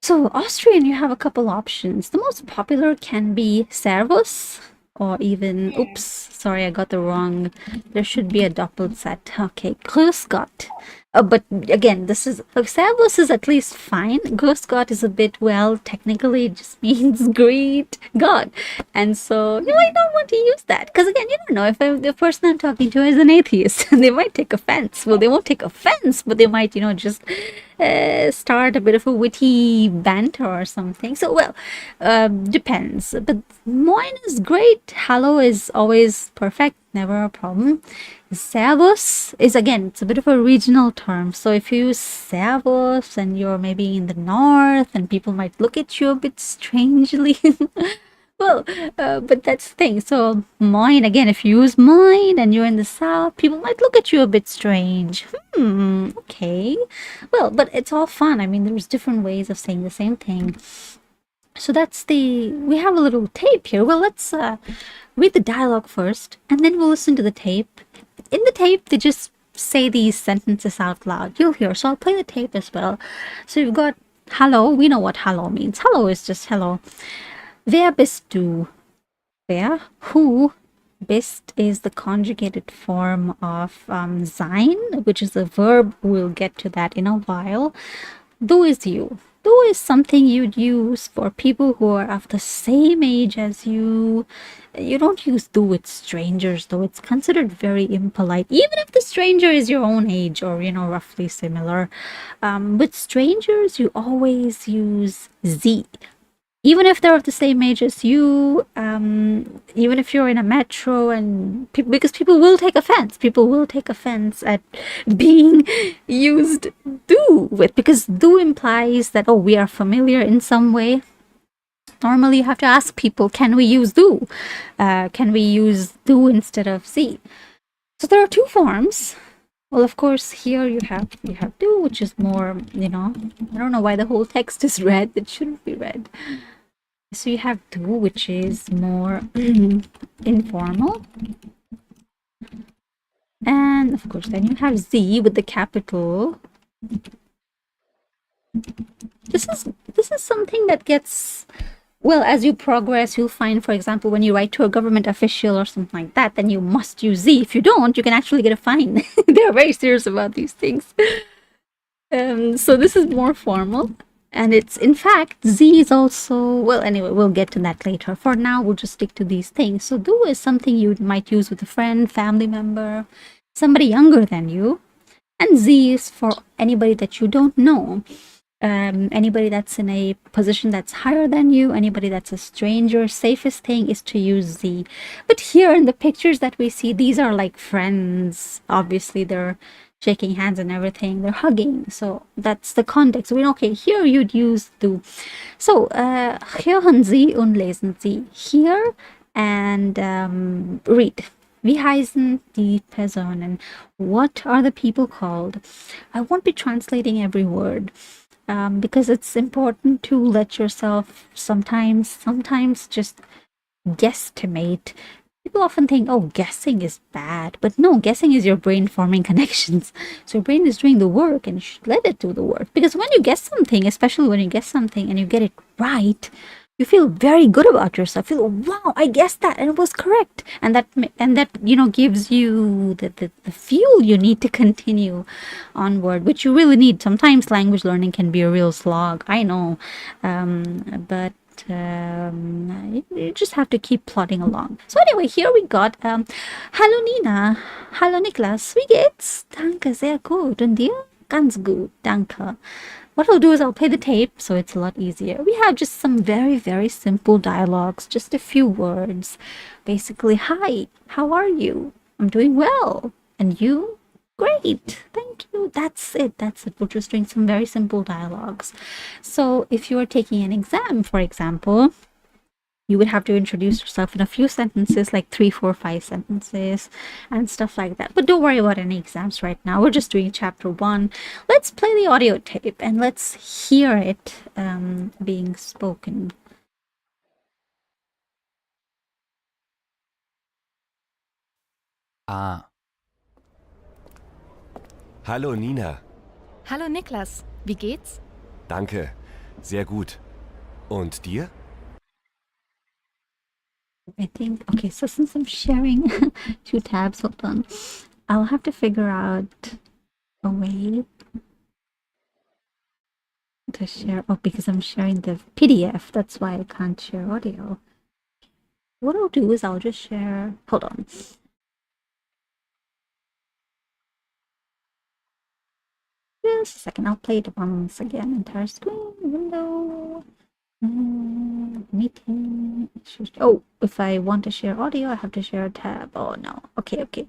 So Austrian, you have a couple options. The most popular can be Servus, or even, oops, sorry, I got the wrong. There should be a doppelset. Okay, Grüß Gott. But again, this is, Servus is at least fine. Grüß Gott is a bit, well, technically it just means greet God. And so you might not want to use that. Because again, you don't know if the person I'm talking to is an atheist. They might take offense. Well, they won't take offense, but they might, just start a bit of a witty banter or something. So, well, depends. But moin is great. Hello is always perfect. Never a problem. Servus is, again, it's a bit of a regional term. So if you use servus and you're maybe in the north, and people might look at you a bit strangely. Well, but that's the thing. So moin, again, if you use moin and you're in the south, people might look at you a bit strange. Okay. Well, but it's all fun. I mean, there's different ways of saying the same thing. So we have a little tape here. Well, let's read the dialogue first, and then we'll listen to the tape. In the tape, they just say these sentences out loud. You'll hear. So I'll play the tape as well. So you've got hello. We know what hello means. Hello is just hello. Wer bist du? Wer? Who? Bist is the conjugated form of sein, which is a verb. We'll get to that in a while. Du is you. Du is something you'd use for people who are of the same age as you. You don't use du with strangers, though. It's considered very impolite, even if the stranger is your own age or, roughly similar. With strangers, you always use sie. Even if they're of the same age as you, even if you're in a metro, and because people will take offense. People will take offense at being used do with, because do implies that, oh, we are familiar in some way. Normally you have to ask people, can we use do? Can we use do instead of sie? So there are two forms. Well, of course, here you have do, which is more, I don't know why the whole text is red. It shouldn't be red. So you have do, which is more informal. And of course, then you have Z with the capital. This is something that gets, well, as you progress, you'll find, for example, when you write to a government official or something like that, then you must use Z. If you don't, you can actually get a fine. They're very serious about these things. So this is more formal. And it's, in fact, Z is also, well, anyway, we'll get to that later. For now, we'll just stick to these things. So do is something you might use with a friend, family member, somebody younger than you. And Z is for anybody that you don't know. Anybody that's in a position that's higher than you, anybody that's a stranger. Safest thing is to use Z. But here in the pictures that we see, these are like friends. Obviously, they're shaking hands and everything. They're hugging. So that's the context. We know, okay, here you'd use du. So, hören Sie und lesen Sie. Hear and read. Wie heißen die Personen? What are the people called? I won't be translating every word. Because it's important to let yourself sometimes just guesstimate. People often think, oh, guessing is bad. But no, guessing is your brain forming connections. So your brain is doing the work and you should let it do the work. Because when you guess something, especially when you guess something and you get it right, you feel very good about yourself. You feel, wow, I guessed that and it was correct. And that gives you the fuel you need to continue onward, which you really need. Sometimes language learning can be a real slog. I know. But you just have to keep plodding along. So anyway, here we got Hallo Nina, hallo Niklas, wie geht's? Danke, sehr gut. Und dir? Ganz gut, danke. What I'll do is I'll play the tape so it's a lot easier. We have just some very, very simple dialogues, just a few words. Basically, hi, how are you? I'm doing well. And you? Great, thank you. That's it. We're just doing some very simple dialogues. So if you are taking an exam, for example, you would have to introduce yourself in a few sentences, like 3, 4, 5 sentences and stuff like that. But don't worry about any exams right now. We're just doing chapter 1. Let's play the audio tape and let's hear it being spoken. A. Hallo Nina, Hallo Niklas, wie geht's? danke, sehr gut. Und dir? I think, okay, so since I'm sharing 2 tabs, hold on. I'll have to figure out a way to share. Oh, because I'm sharing the PDF, that's why I can't share audio. What I'll do is I'll just share, hold on. Just a second, I'll play it once again. Entire screen, window, meeting. Oh, if I want to share audio, I have to share a tab. Oh no. Okay.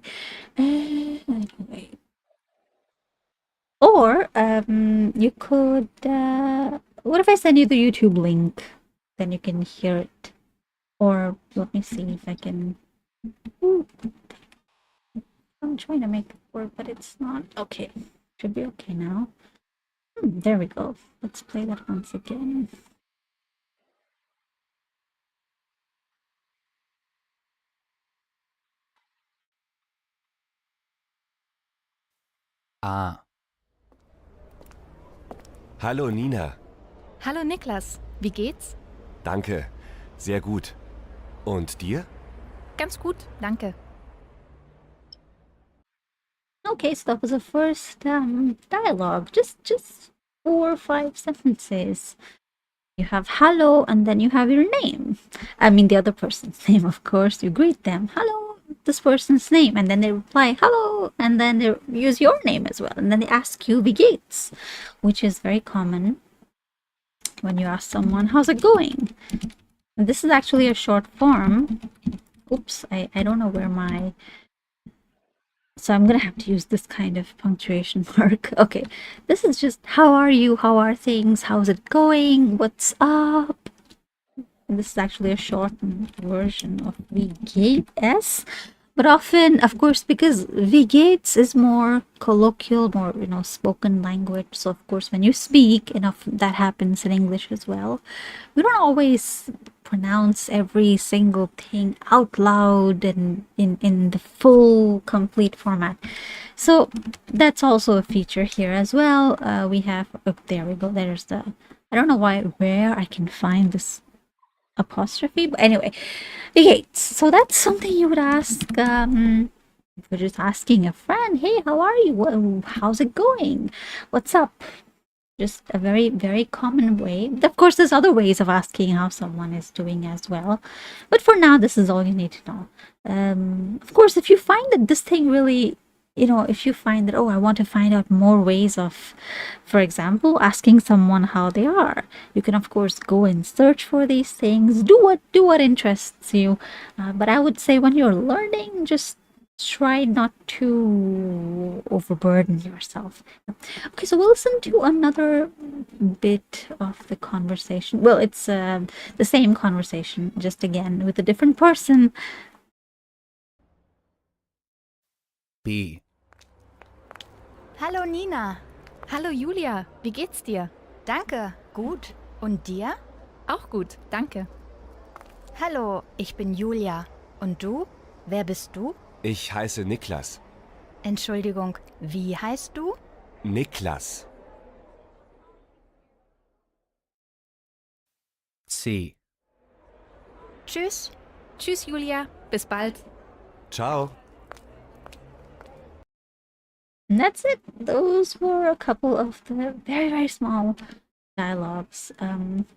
Anyway. Or you could. What if I send you the YouTube link? Then you can hear it. Or let me see if I can. Ooh. I'm trying to make it work, but it's not. Okay, should be okay now. There we go. Let's play that once again. A. Hallo Nina, Hallo Niklas, wie geht's? danke, sehr gut. Und dir? Ganz gut, danke. Okay, so that was the first dialogue. Just 4 or 5 sentences. You have hello, and then you have your name. I mean, the other person's name, of course. You greet them, hello, this person's name, and then they reply hello, and then they use your name as well, and then they ask you wie geht's, which is very common when you ask someone how's it going. And this is actually a short form. Oops, I don't know where my. So I'm gonna have to use this kind of punctuation mark. Okay, this is just how are you? How are things? How's it going? What's up? And this is actually a shortened version of wie geht es. But often, of course, because wie geht's is more colloquial, more, spoken language. So, of course, when you speak, and that happens in English as well, we don't always pronounce every single thing out loud and in the full, complete format. So, that's also a feature here as well. We have, oh, there we go. There's I don't know where I can find this apostrophe, but anyway, okay, so that's something you would ask if you're just asking a friend, hey, how are you, how's it going, what's up? Just a very, very common way. Of course, there's other ways of asking how someone is doing as well, but for now this is all you need to know. Of course, if you find that this thing really, if you find that, oh, I want to find out more ways of, for example, asking someone how they are, you can of course go and search for these things, do what interests you. But I would say when you're learning, just try not to overburden yourself. Okay, so we'll listen to another bit of the conversation. Well, it's the same conversation, just again with a different person. B. Hallo Nina. Hallo Julia, wie geht's dir? Danke, gut. Und dir? Auch gut, danke. Hallo, ich bin Julia. Und du? Wer bist du? Ich heiße Niklas. Entschuldigung, wie heißt du? Niklas. C. Tschüss. Tschüss Julia, bis bald. Ciao. And that's it. Those were a couple of the very, very small dialogues.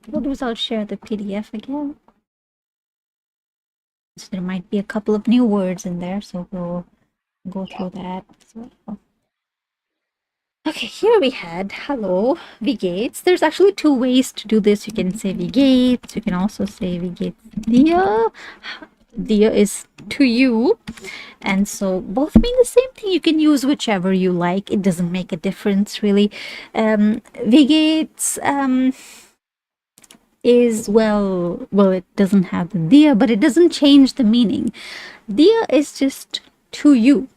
What do is I'll share the PDF again. So there might be a couple of new words in there, so we'll go through that as well. Okay, here we had hello, wie geht's? There's actually two ways to do this. You can say wie geht's, you can also say wie geht's dir. Dir is to you, and so both mean the same thing. You can use whichever you like. It doesn't make a difference really. Wie geht's is well, it doesn't have the dir, but it doesn't change the meaning. Dir is just to you.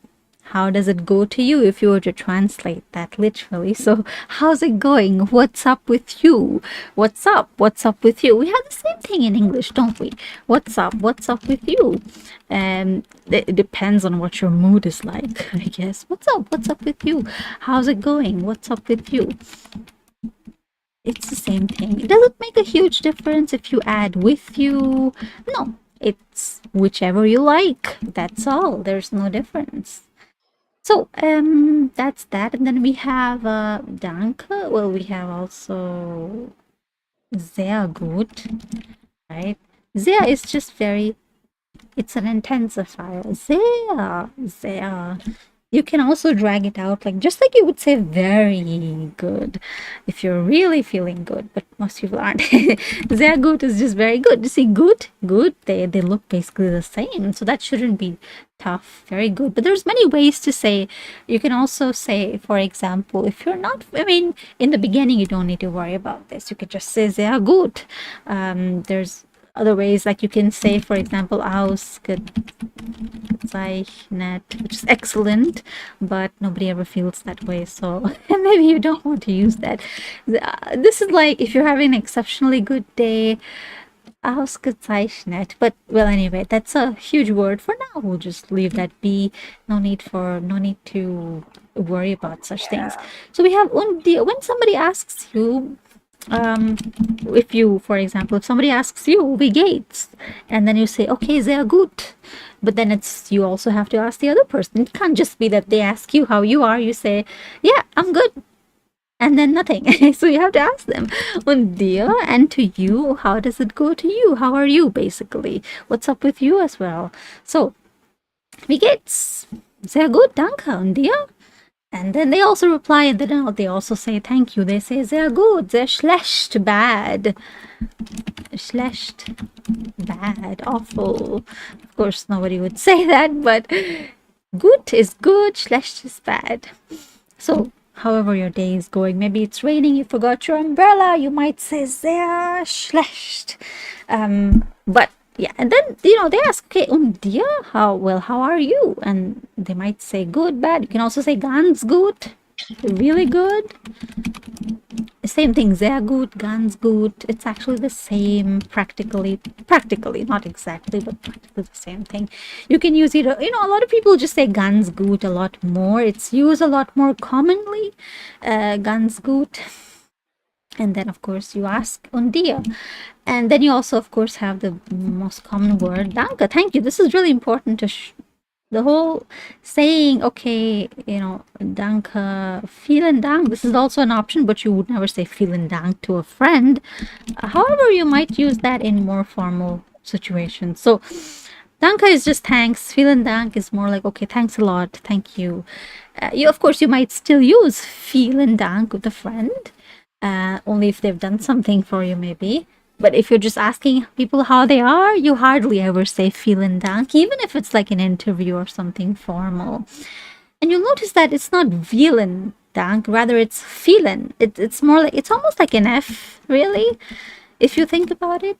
How does it go to you if you were to translate that literally? So, how's it going? What's up with you? What's up? What's up with you? We have the same thing in English, don't we? What's up? What's up with you? It depends on what your mood is like, I guess. What's up? What's up with you? How's it going? What's up with you? It's the same thing. It doesn't make a huge difference if you add with you. No, it's whichever you like. That's all. There's no difference. So, that's that. And then we have danke. Well, we have also sehr gut, right? Sehr is just very, it's an intensifier. Sehr. You can also drag it out, just like you would say very good if you're really feeling good, but most people aren't. Sehr gut is just very good. You see, good, they look basically the same, so that shouldn't be tough. Very good. But there's many ways to say. You can also say, for example, if you're not, in the beginning, you don't need to worry about this. You could just say sehr gut. There's other ways, like you can say, for example, ausgezeichnet, which is excellent, but nobody ever feels that way, so maybe you don't want to use that. This is like if you're having an exceptionally good day, ausgezeichnet. But well, anyway, that's a huge word. For now, we'll just leave that be. No need to worry about such things. So we have und dir. When somebody asks you, if somebody asks you wie geht's, and then you say okay, sehr gut, but then you also have to ask the other person. It can't just be that they ask you how you are, you say yeah, I'm good, and then nothing. So you have to ask them und dir, and to you, how does it go to you? How are you, basically? What's up with you as well? So wie geht's? Sehr gut, danke. Und dir? And then they also reply, and then they also say thank you. They say sehr gut, sehr schlecht, bad. Schlecht, bad, awful. Of course, nobody would say that, but gut is good, schlecht is bad. So, however your day is going, maybe it's raining, you forgot your umbrella, you might say sehr schlecht. But Yeah, and then they ask, okay, und dir, how are you? And they might say good, bad. You can also say ganz gut, really good. Same thing, sehr gut, ganz gut. It's actually the same, practically, not exactly, but practically the same thing. You can use it, a lot of people just say ganz gut a lot more. It's used a lot more commonly, ganz gut. And then, of course, you ask und dir. And then you also, of course, have the most common word, danke, thank you. This is really important to the whole saying, okay, danke, vielen Dank. This is also an option, but you would never say vielen Dank to a friend. However, you might use that in more formal situations. So, danke is just thanks. Vielen Dank is more like, okay, thanks a lot, thank you. Of course, you might still use vielen Dank with a friend, only if they've done something for you, maybe. But if you're just asking people how they are, you hardly ever say vielen Dank, even if it's like an interview or something formal. And you'll notice that it's not vielen Dank, rather it's vielen. It's more like, it's almost like an F, really, if you think about it.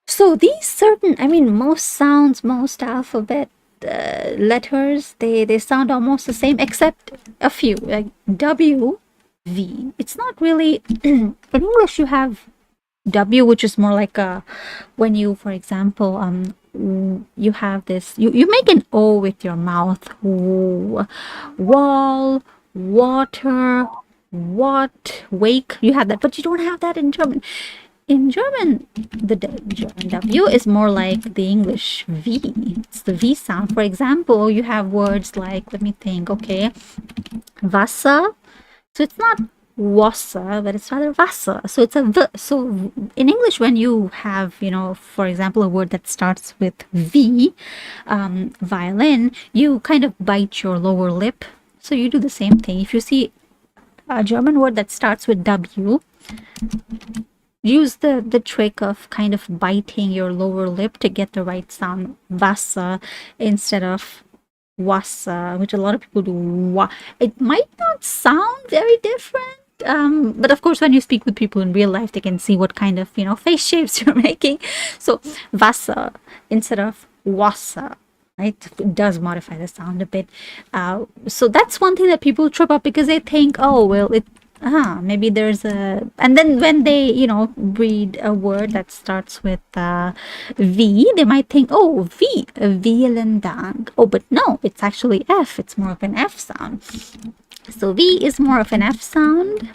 So these certain, most sounds, most alphabet letters, they sound almost the same, except a few, like W, V. It's not really, in English you have W, which is more like when you, for example, you have this, you make an O with your mouth. Wall, water, what, wake. You have that, but you don't have that in German. In German, the German W is more like the English V. It's the V sound. For example, you have words like, let me think, okay, Wasser. So it's not Wasser, but it's rather Wasser. So it's a V. So in English, when you have, for example, a word that starts with V, violin, you kind of bite your lower lip. So you do the same thing. If you see a German word that starts with W, use the trick of kind of biting your lower lip to get the right sound, Wasser, instead of Wasser, which a lot of people do. It might not sound very different, but of course, when you speak with people in real life, they can see what kind of face shapes you're making. So Wasser instead of Wasser. Right? It does modify the sound a bit. So that's one thing that people trip up because they think, oh well, maybe there's a, and then when they read a word that starts with V, they might think, oh, V, vielen Dank. Oh, but no, it's actually F. It's more of an F sound. So V is more of an F sound,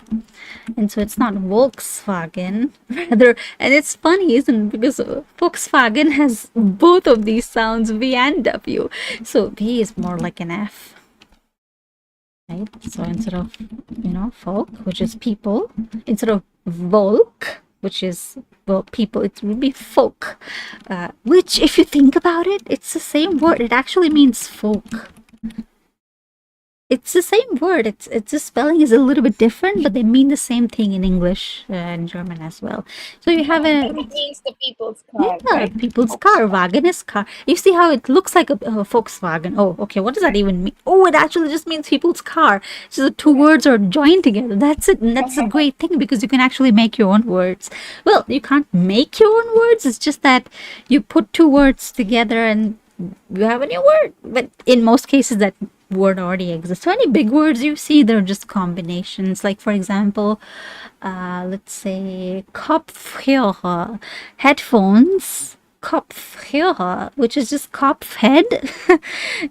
and so it's not Volkswagen, rather. And it's funny, isn't it? Because Volkswagen has both of these sounds, V and W. So V is more like an F. Right? So instead of, folk, which is people, instead of Volk, which is, people, it would be folk, which, if you think about it, it's the same word. It actually means folk. It's the same word. It's the spelling is a little bit different, but they mean the same thing in English and German as well. So you have a, It means the people's car. yeah, Right? people's car. Wagen is car. You see how it looks like a Volkswagen. Oh, okay. What does that even mean? Oh, it actually just means people's car. So the two words are joined together. That's it. And that's a great thing because you can actually make your own words. Well, you can't make your own words. It's just that you put two words together and you have a new word. But in most cases, that word already exists. So any big words you see, they're just combinations. Like, for example, let's say Kopfhörer, headphones, Kopfhörer, which is just Kopfhead.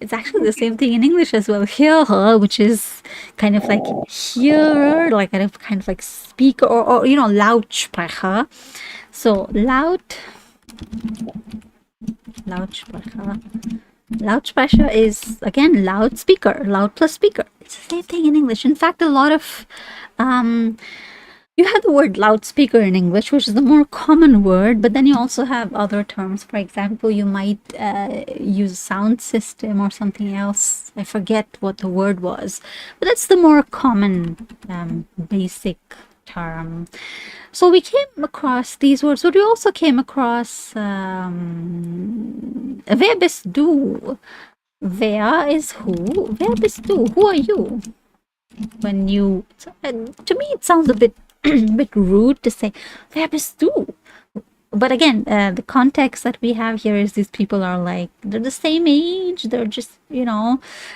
It's actually the same thing in English as well. Hörer, which is kind of like hearer, like kind of like speaker, or Lautsprecher. So Lautsprecher. Lautsprecher is, again, loudspeaker, loud plus speaker. It's the same thing in English. In fact, a lot of, you have the word loudspeaker in English, which is the more common word, but then you also have other terms. For example, you might use sound system or something else. I forget what the word was, but that's the more common, basic term. So we came across these words, but we also came across wer bist du? Wer is who? Wer bist du? Who are you? When you, to me, it sounds a bit rude to say wer bist du? but again, the context that we have here is these people are like, they're the same age, they're just,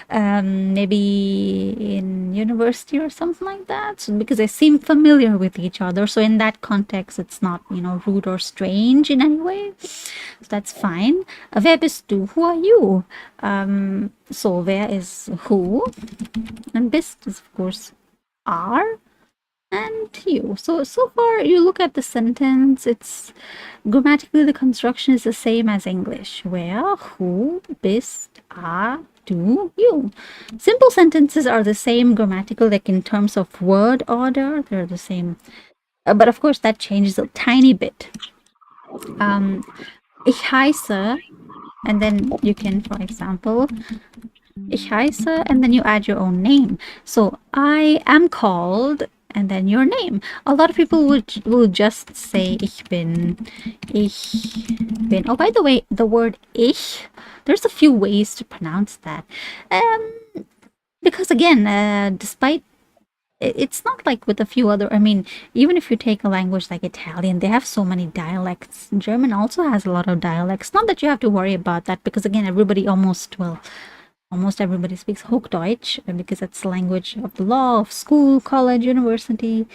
maybe in university or something like that. So because they seem familiar with each other, so in that context, it's not, rude or strange in any way. So that's fine. Wer bist du? Who are you? So wer is who, and bist is of course are, and you. So far you look at the sentence, it's grammatically the construction is the same as English. Wer, who, bist, are, do, you. Simple sentences are the same grammatical, like in terms of word order, they're the same. But of course that changes a tiny bit. Ich heiße, and then you can, for example, ich heiße, and then you add your own name. So I am called, and then your name. A lot of people will just say ich bin. Oh, by the way, the word ich, there's a few ways to pronounce that. Because again, despite it's not like with a few other, even if you take a language like Italian, they have so many dialects. German also has a lot of dialects. Not that you have to worry about that, because again, almost everybody speaks Hochdeutsch, because that's the language of the law, of school, college, university,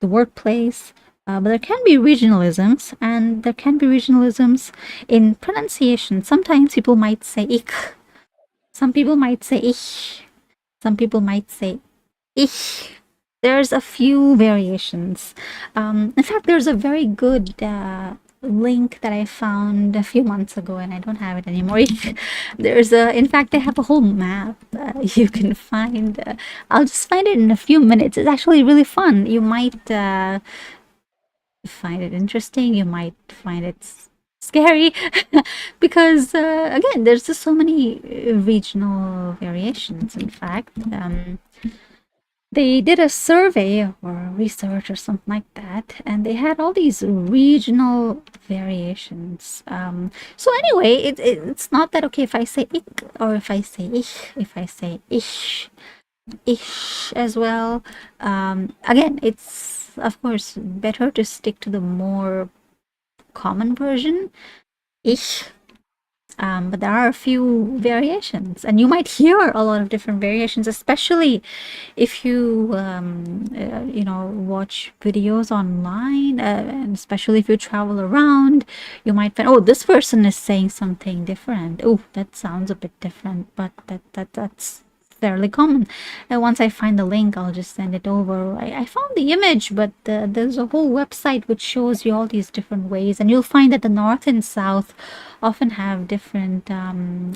the workplace. But there can be regionalisms, and there can be regionalisms in pronunciation. Sometimes people might say ich. Some people might say ich. Some people might say ich. There's a few variations. In fact, there's a very good link that I found a few months ago, and I don't have it anymore. In fact, they have a whole map you can find. I'll just find it in a few minutes. It's actually really fun. You might find it interesting. You might find it scary because again, there's just so many regional variations. In fact, they did a survey or research or something like that, and they had all these regional variations. So anyway, it's not that, okay, if I say ich or if I say ich, if I say ich as well. Again, it's of course better to stick to the more common version, ich. But there are a few variations, and you might hear a lot of different variations, especially if you watch videos online, and especially if you travel around. You might find, oh, this person is saying something different. Oh, that sounds a bit different, but that's fairly common. And once I find the link, I'll just send it over. I found the image, but there's a whole website which shows you all these different ways, and you'll find that the north and south often have different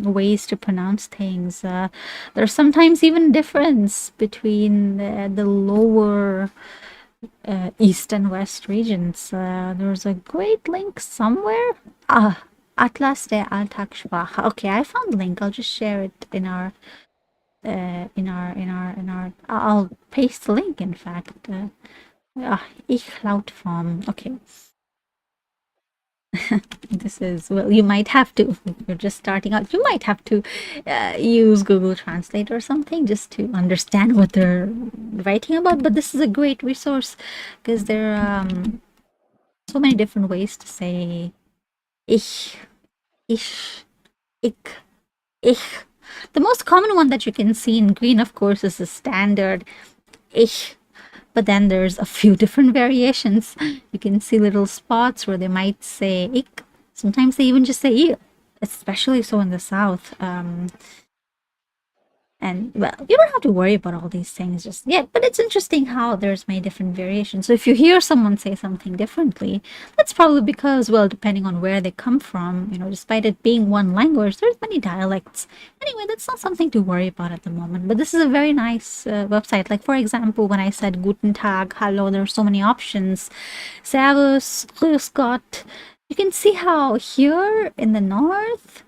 ways to pronounce things. There's sometimes even difference between the lower east and west regions. There's a great link somewhere. Atlas der Alltagssprache. Okay, I found the link. I'll just share it in our I'll paste the link, in fact. Ich Lautform. Okay. This is, well, you might have to, if you're just starting out, you might have to use Google Translate or something just to understand what they're writing about. But this is a great resource because there are so many different ways to say ich, ich. The most common one that you can see in green, of course, is the standard ich. But then there's a few different variations. You can see little spots where they might say ich. Sometimes they even just say ich, especially so in the south. And well, you don't have to worry about all these things just yet, but it's interesting how there's many different variations. So if you hear someone say something differently, that's probably because, well, depending on where they come from, despite it being one language, there's many dialects. Anyway, that's not something to worry about at the moment, but this is a very nice website. Like, for example, when I said Guten Tag, Hallo, there are so many options. Servus, Grüß Gott. You can see how here in the north,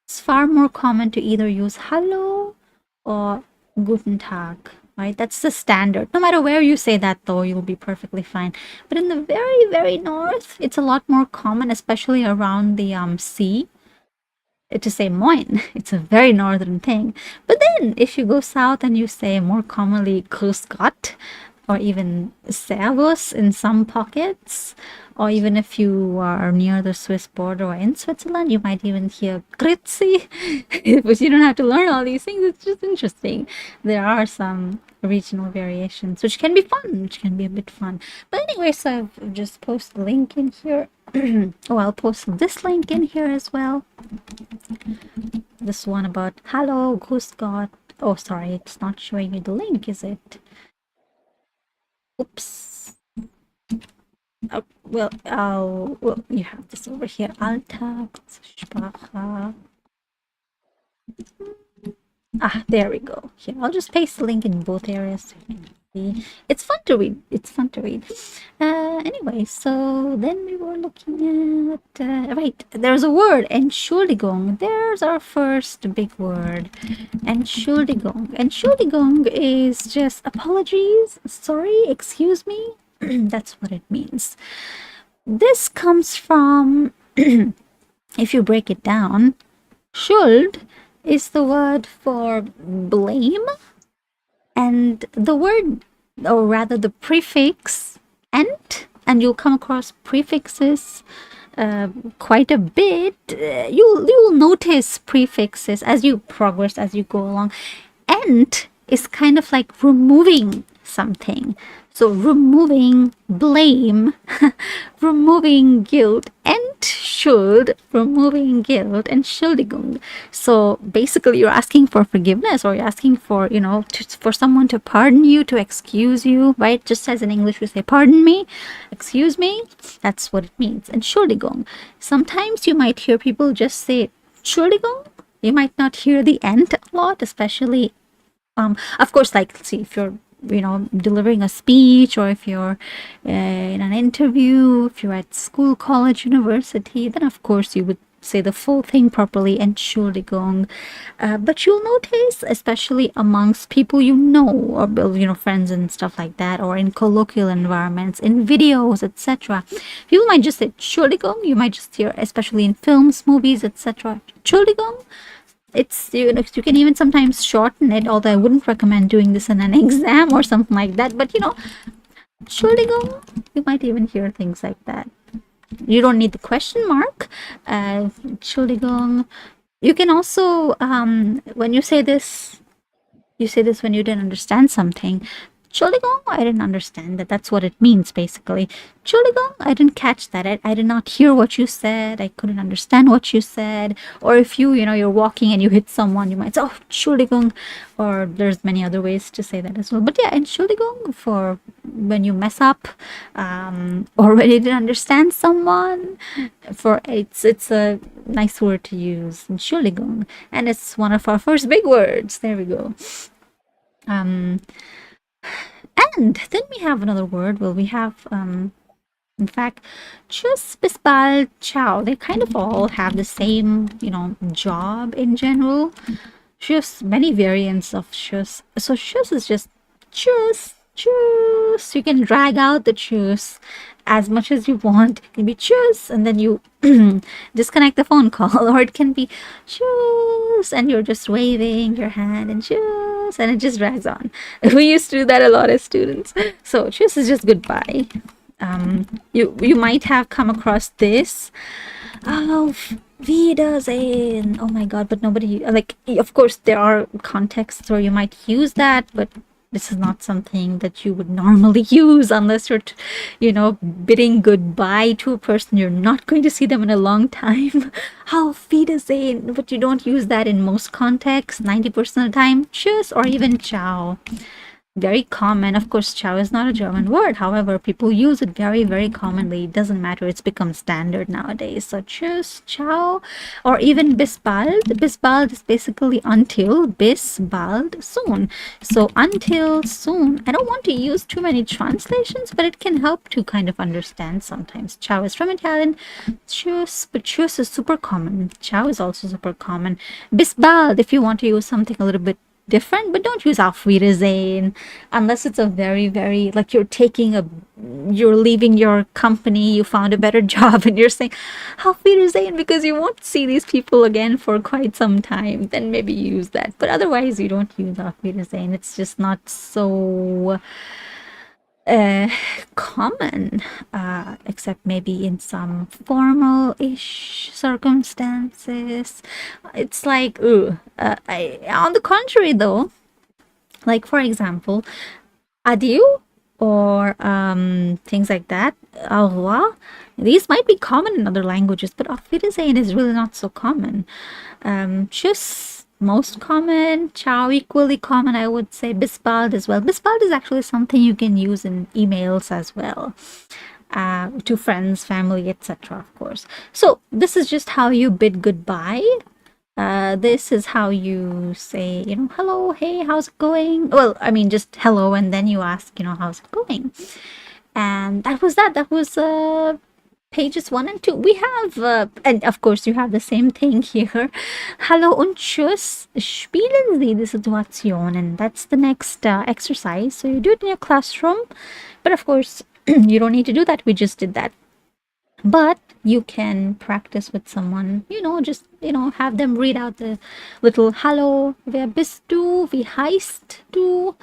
it's far more common to either use Hallo or Guten Tag, right? That's the standard. No matter where you say that, though, you'll be perfectly fine. But in the very, very north, it's a lot more common, especially around the sea, to say Moin. It's a very northern thing. But then, if you go south and you say more commonly Grüß Gott, or even servus in some pockets, or even if you are near the Swiss border or in Switzerland, you might even hear grüezi. But you don't have to learn all these things. It's just interesting. There are some regional variations, which can be fun, which can be a bit fun. But anyway, so I've just posted a link in here. Oh, I'll post this link in here as well. This one about Hallo, Grüß Gott. Oh, sorry, it's not showing you the link, is it? Oops. Oh, well, you have this over here. Alltagssprache. Ah, there we go. Here, I'll just paste the link in both areas so you can see. It's fun to read. It's fun to read. Anyway, so then we were looking at right. There's a word, Entschuldigung. There's our first big word, Entschuldigung. Entschuldigung is just apologies, sorry, excuse me. That's what it means. This comes from, if you break it down, Schuld is the word for blame, and the word, or rather the prefix ent, and you'll come across prefixes quite a bit. You'll notice prefixes as you progress, as you go along. Ent is kind of like removing something. So removing blame, removing guilt, Schuld, removing guilt, and Schuldigung. So basically you're asking for forgiveness, or you're asking for, for someone to pardon you, to excuse you, right? Just as in English we say, pardon me, excuse me. That's what it means. And Schuldigung. Sometimes you might hear people just say Schuldigung. You might not hear the end a lot, especially, of course, like, see, if you're delivering a speech, or if you're in an interview, if you're at school, college, university, then of course you would say the full thing properly, Entschuldigung. But you'll notice, especially amongst people or friends and stuff like that, or in colloquial environments, in videos, etc., people might just say Entschuldigung. You might just hear, especially in films, movies, etc., Entschuldigung. It's, you can even sometimes shorten it, although I wouldn't recommend doing this in an exam or something like that. But Entschuldigung, you might even hear things like that. You don't need the question mark. Entschuldigung. You can also, when you say this when you didn't understand something. Entschuldigung, I didn't understand that. That's what it means, basically. Entschuldigung, I didn't catch that. I did not hear what you said. I couldn't understand what you said. Or if you're walking and you hit someone, you might say, oh, Entschuldigung. Or there's many other ways to say that as well. But yeah, Entschuldigung for when you mess up, or when you didn't understand someone. It's a nice word to use, Entschuldigung. And it's one of our first big words. There we go. And then we have another word. Well, we have, in fact, tschüss, bis bald, ciao. They kind of all have the same, job in general. Tschüss, many variants of tschüss. So tschüss is just tschüss, tschüss. You can drag out the tschüss as much as you want. It can be tschüss, and then you disconnect the phone call, or it can be tschüss, and you're just waving your hand and tschüss, and it just drags on. We used to do that a lot as students. So tschüss is just goodbye. You might have come across this. Auf Wiedersehen. Oh my god, but nobody, of course there are contexts where you might use that, but this is not something that you would normally use unless you're, bidding goodbye to a person you're not going to see them in a long time. Auf Wiedersehen. But you don't use that in most contexts, 90% of the time. Tschüss, or even ciao. Very common. Of course, ciao is not a German word. However, people use it very, very commonly. It doesn't matter. It's become standard nowadays. So tschüss, ciao, or even bis bald. Bis bald is basically until. Bis bald, soon. So until soon. I don't want to use too many translations, but it can help to kind of understand sometimes. Ciao is from Italian. Tschüss, but tschüss is super common. Ciao is also super common. Bis bald, if you want to use something a little bit different, but don't use Auf Wiedersehen unless it's a very, very, like you're leaving your company, you found a better job, and you're saying Auf Wiedersehen because you won't see these people again for quite some time. Then maybe use that, but otherwise you don't use Auf Wiedersehen. It's just not so common, except maybe in some formal-ish circumstances. It's like, on the contrary, though, like for example, adieu or things like that, au revoir. These might be common in other languages, but auf Wiedersehen is really not so common. Tschüss, most common. Ciao, equally common, I would say. Bis bald as well. Bis bald is actually something you can use in emails as well. To friends, family, etc., of course. So this is just how you bid goodbye. This is how you say, hello, hey, how's it going? Well, I mean, just hello, and then you ask, how's it going? And that was that. That was pages 1 and 2. We have, and of course, you have the same thing here. Hallo und tschüss. Spielen Sie die Situation. And that's the next exercise. So you do it in your classroom. But of course, you don't need to do that. We just did that. But you can practice with someone, just, have them read out the little Hallo, wer bist du? Wie heißt du?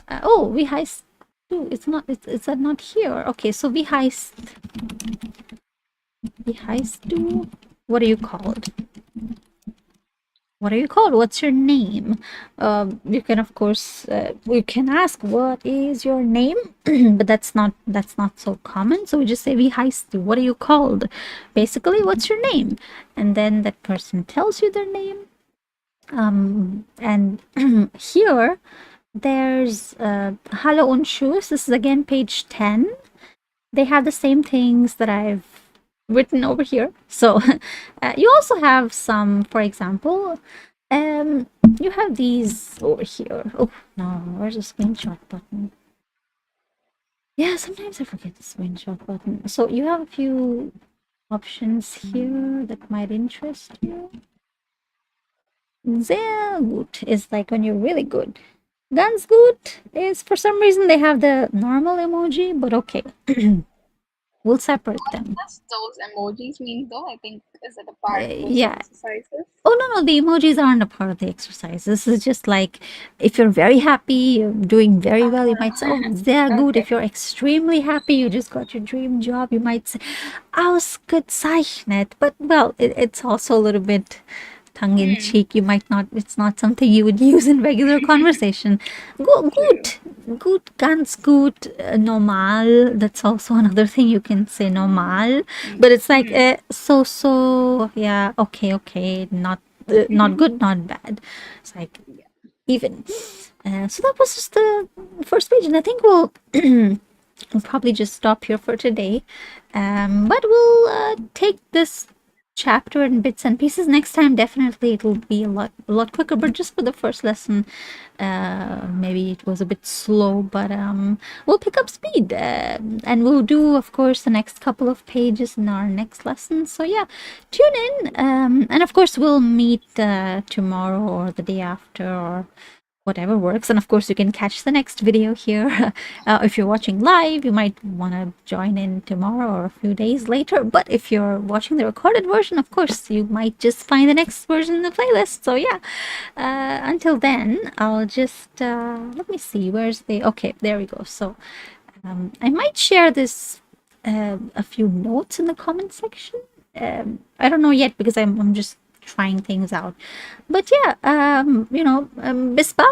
Wie heißt du? It's not here. Okay, so wie heißt du? What are you called? What are you called? What's your name? You can, of course, we can ask, what is your name? But that's not so common. So we just say, wie heißt du? What are you called? Basically, what's your name? And then that person tells you their name. And here, there's Hallo und Tschüss. This is again page 10. They have the same things that I've written over here. So you also have some, for example, you have these over here. Oh no, where's the screenshot button? Yeah, sometimes I forget the screenshot button. So you have a few options here that might interest you. Sehr gut is like when you're really good. Ganz gut is, for some reason, they have the normal emoji, but okay. We'll separate them. What does those emojis mean, though? I think, is it a part of those Yeah. exercises? Oh, no, the emojis aren't a part of the exercise. This is just like, if you're very happy, you're doing very well, you might say, oh, sehr gut. Okay. If you're extremely happy, you just got your dream job, you might say, ausgezeichnet. But, well, it's also a little bit tongue-in-cheek. You might not, it's not something you would use in regular conversation. Gut, ganz gut, normal. That's also another thing you can say, normal. But it's like, so, yeah, okay, not good, not bad. It's like, even. So that was just the first page. And I think we'll probably just stop here for today. But we'll take this chapter in bits and pieces next time. Definitely it'll be a lot quicker, but just for the first lesson, maybe it was a bit slow, but we'll pick up speed, and we'll do, of course, the next couple of pages in our next lesson. So yeah, tune in, and of course we'll meet tomorrow or the day after, or whatever works. And of course you can catch the next video here. If you're watching live, you might want to join in tomorrow or a few days later, but if you're watching the recorded version, of course you might just find the next version in the playlist. So yeah, until then, I'll just let me see, where's the, okay, there we go. So I might share this a few notes in the comment section. I don't know yet because I'm just trying things out, but yeah, bis bald.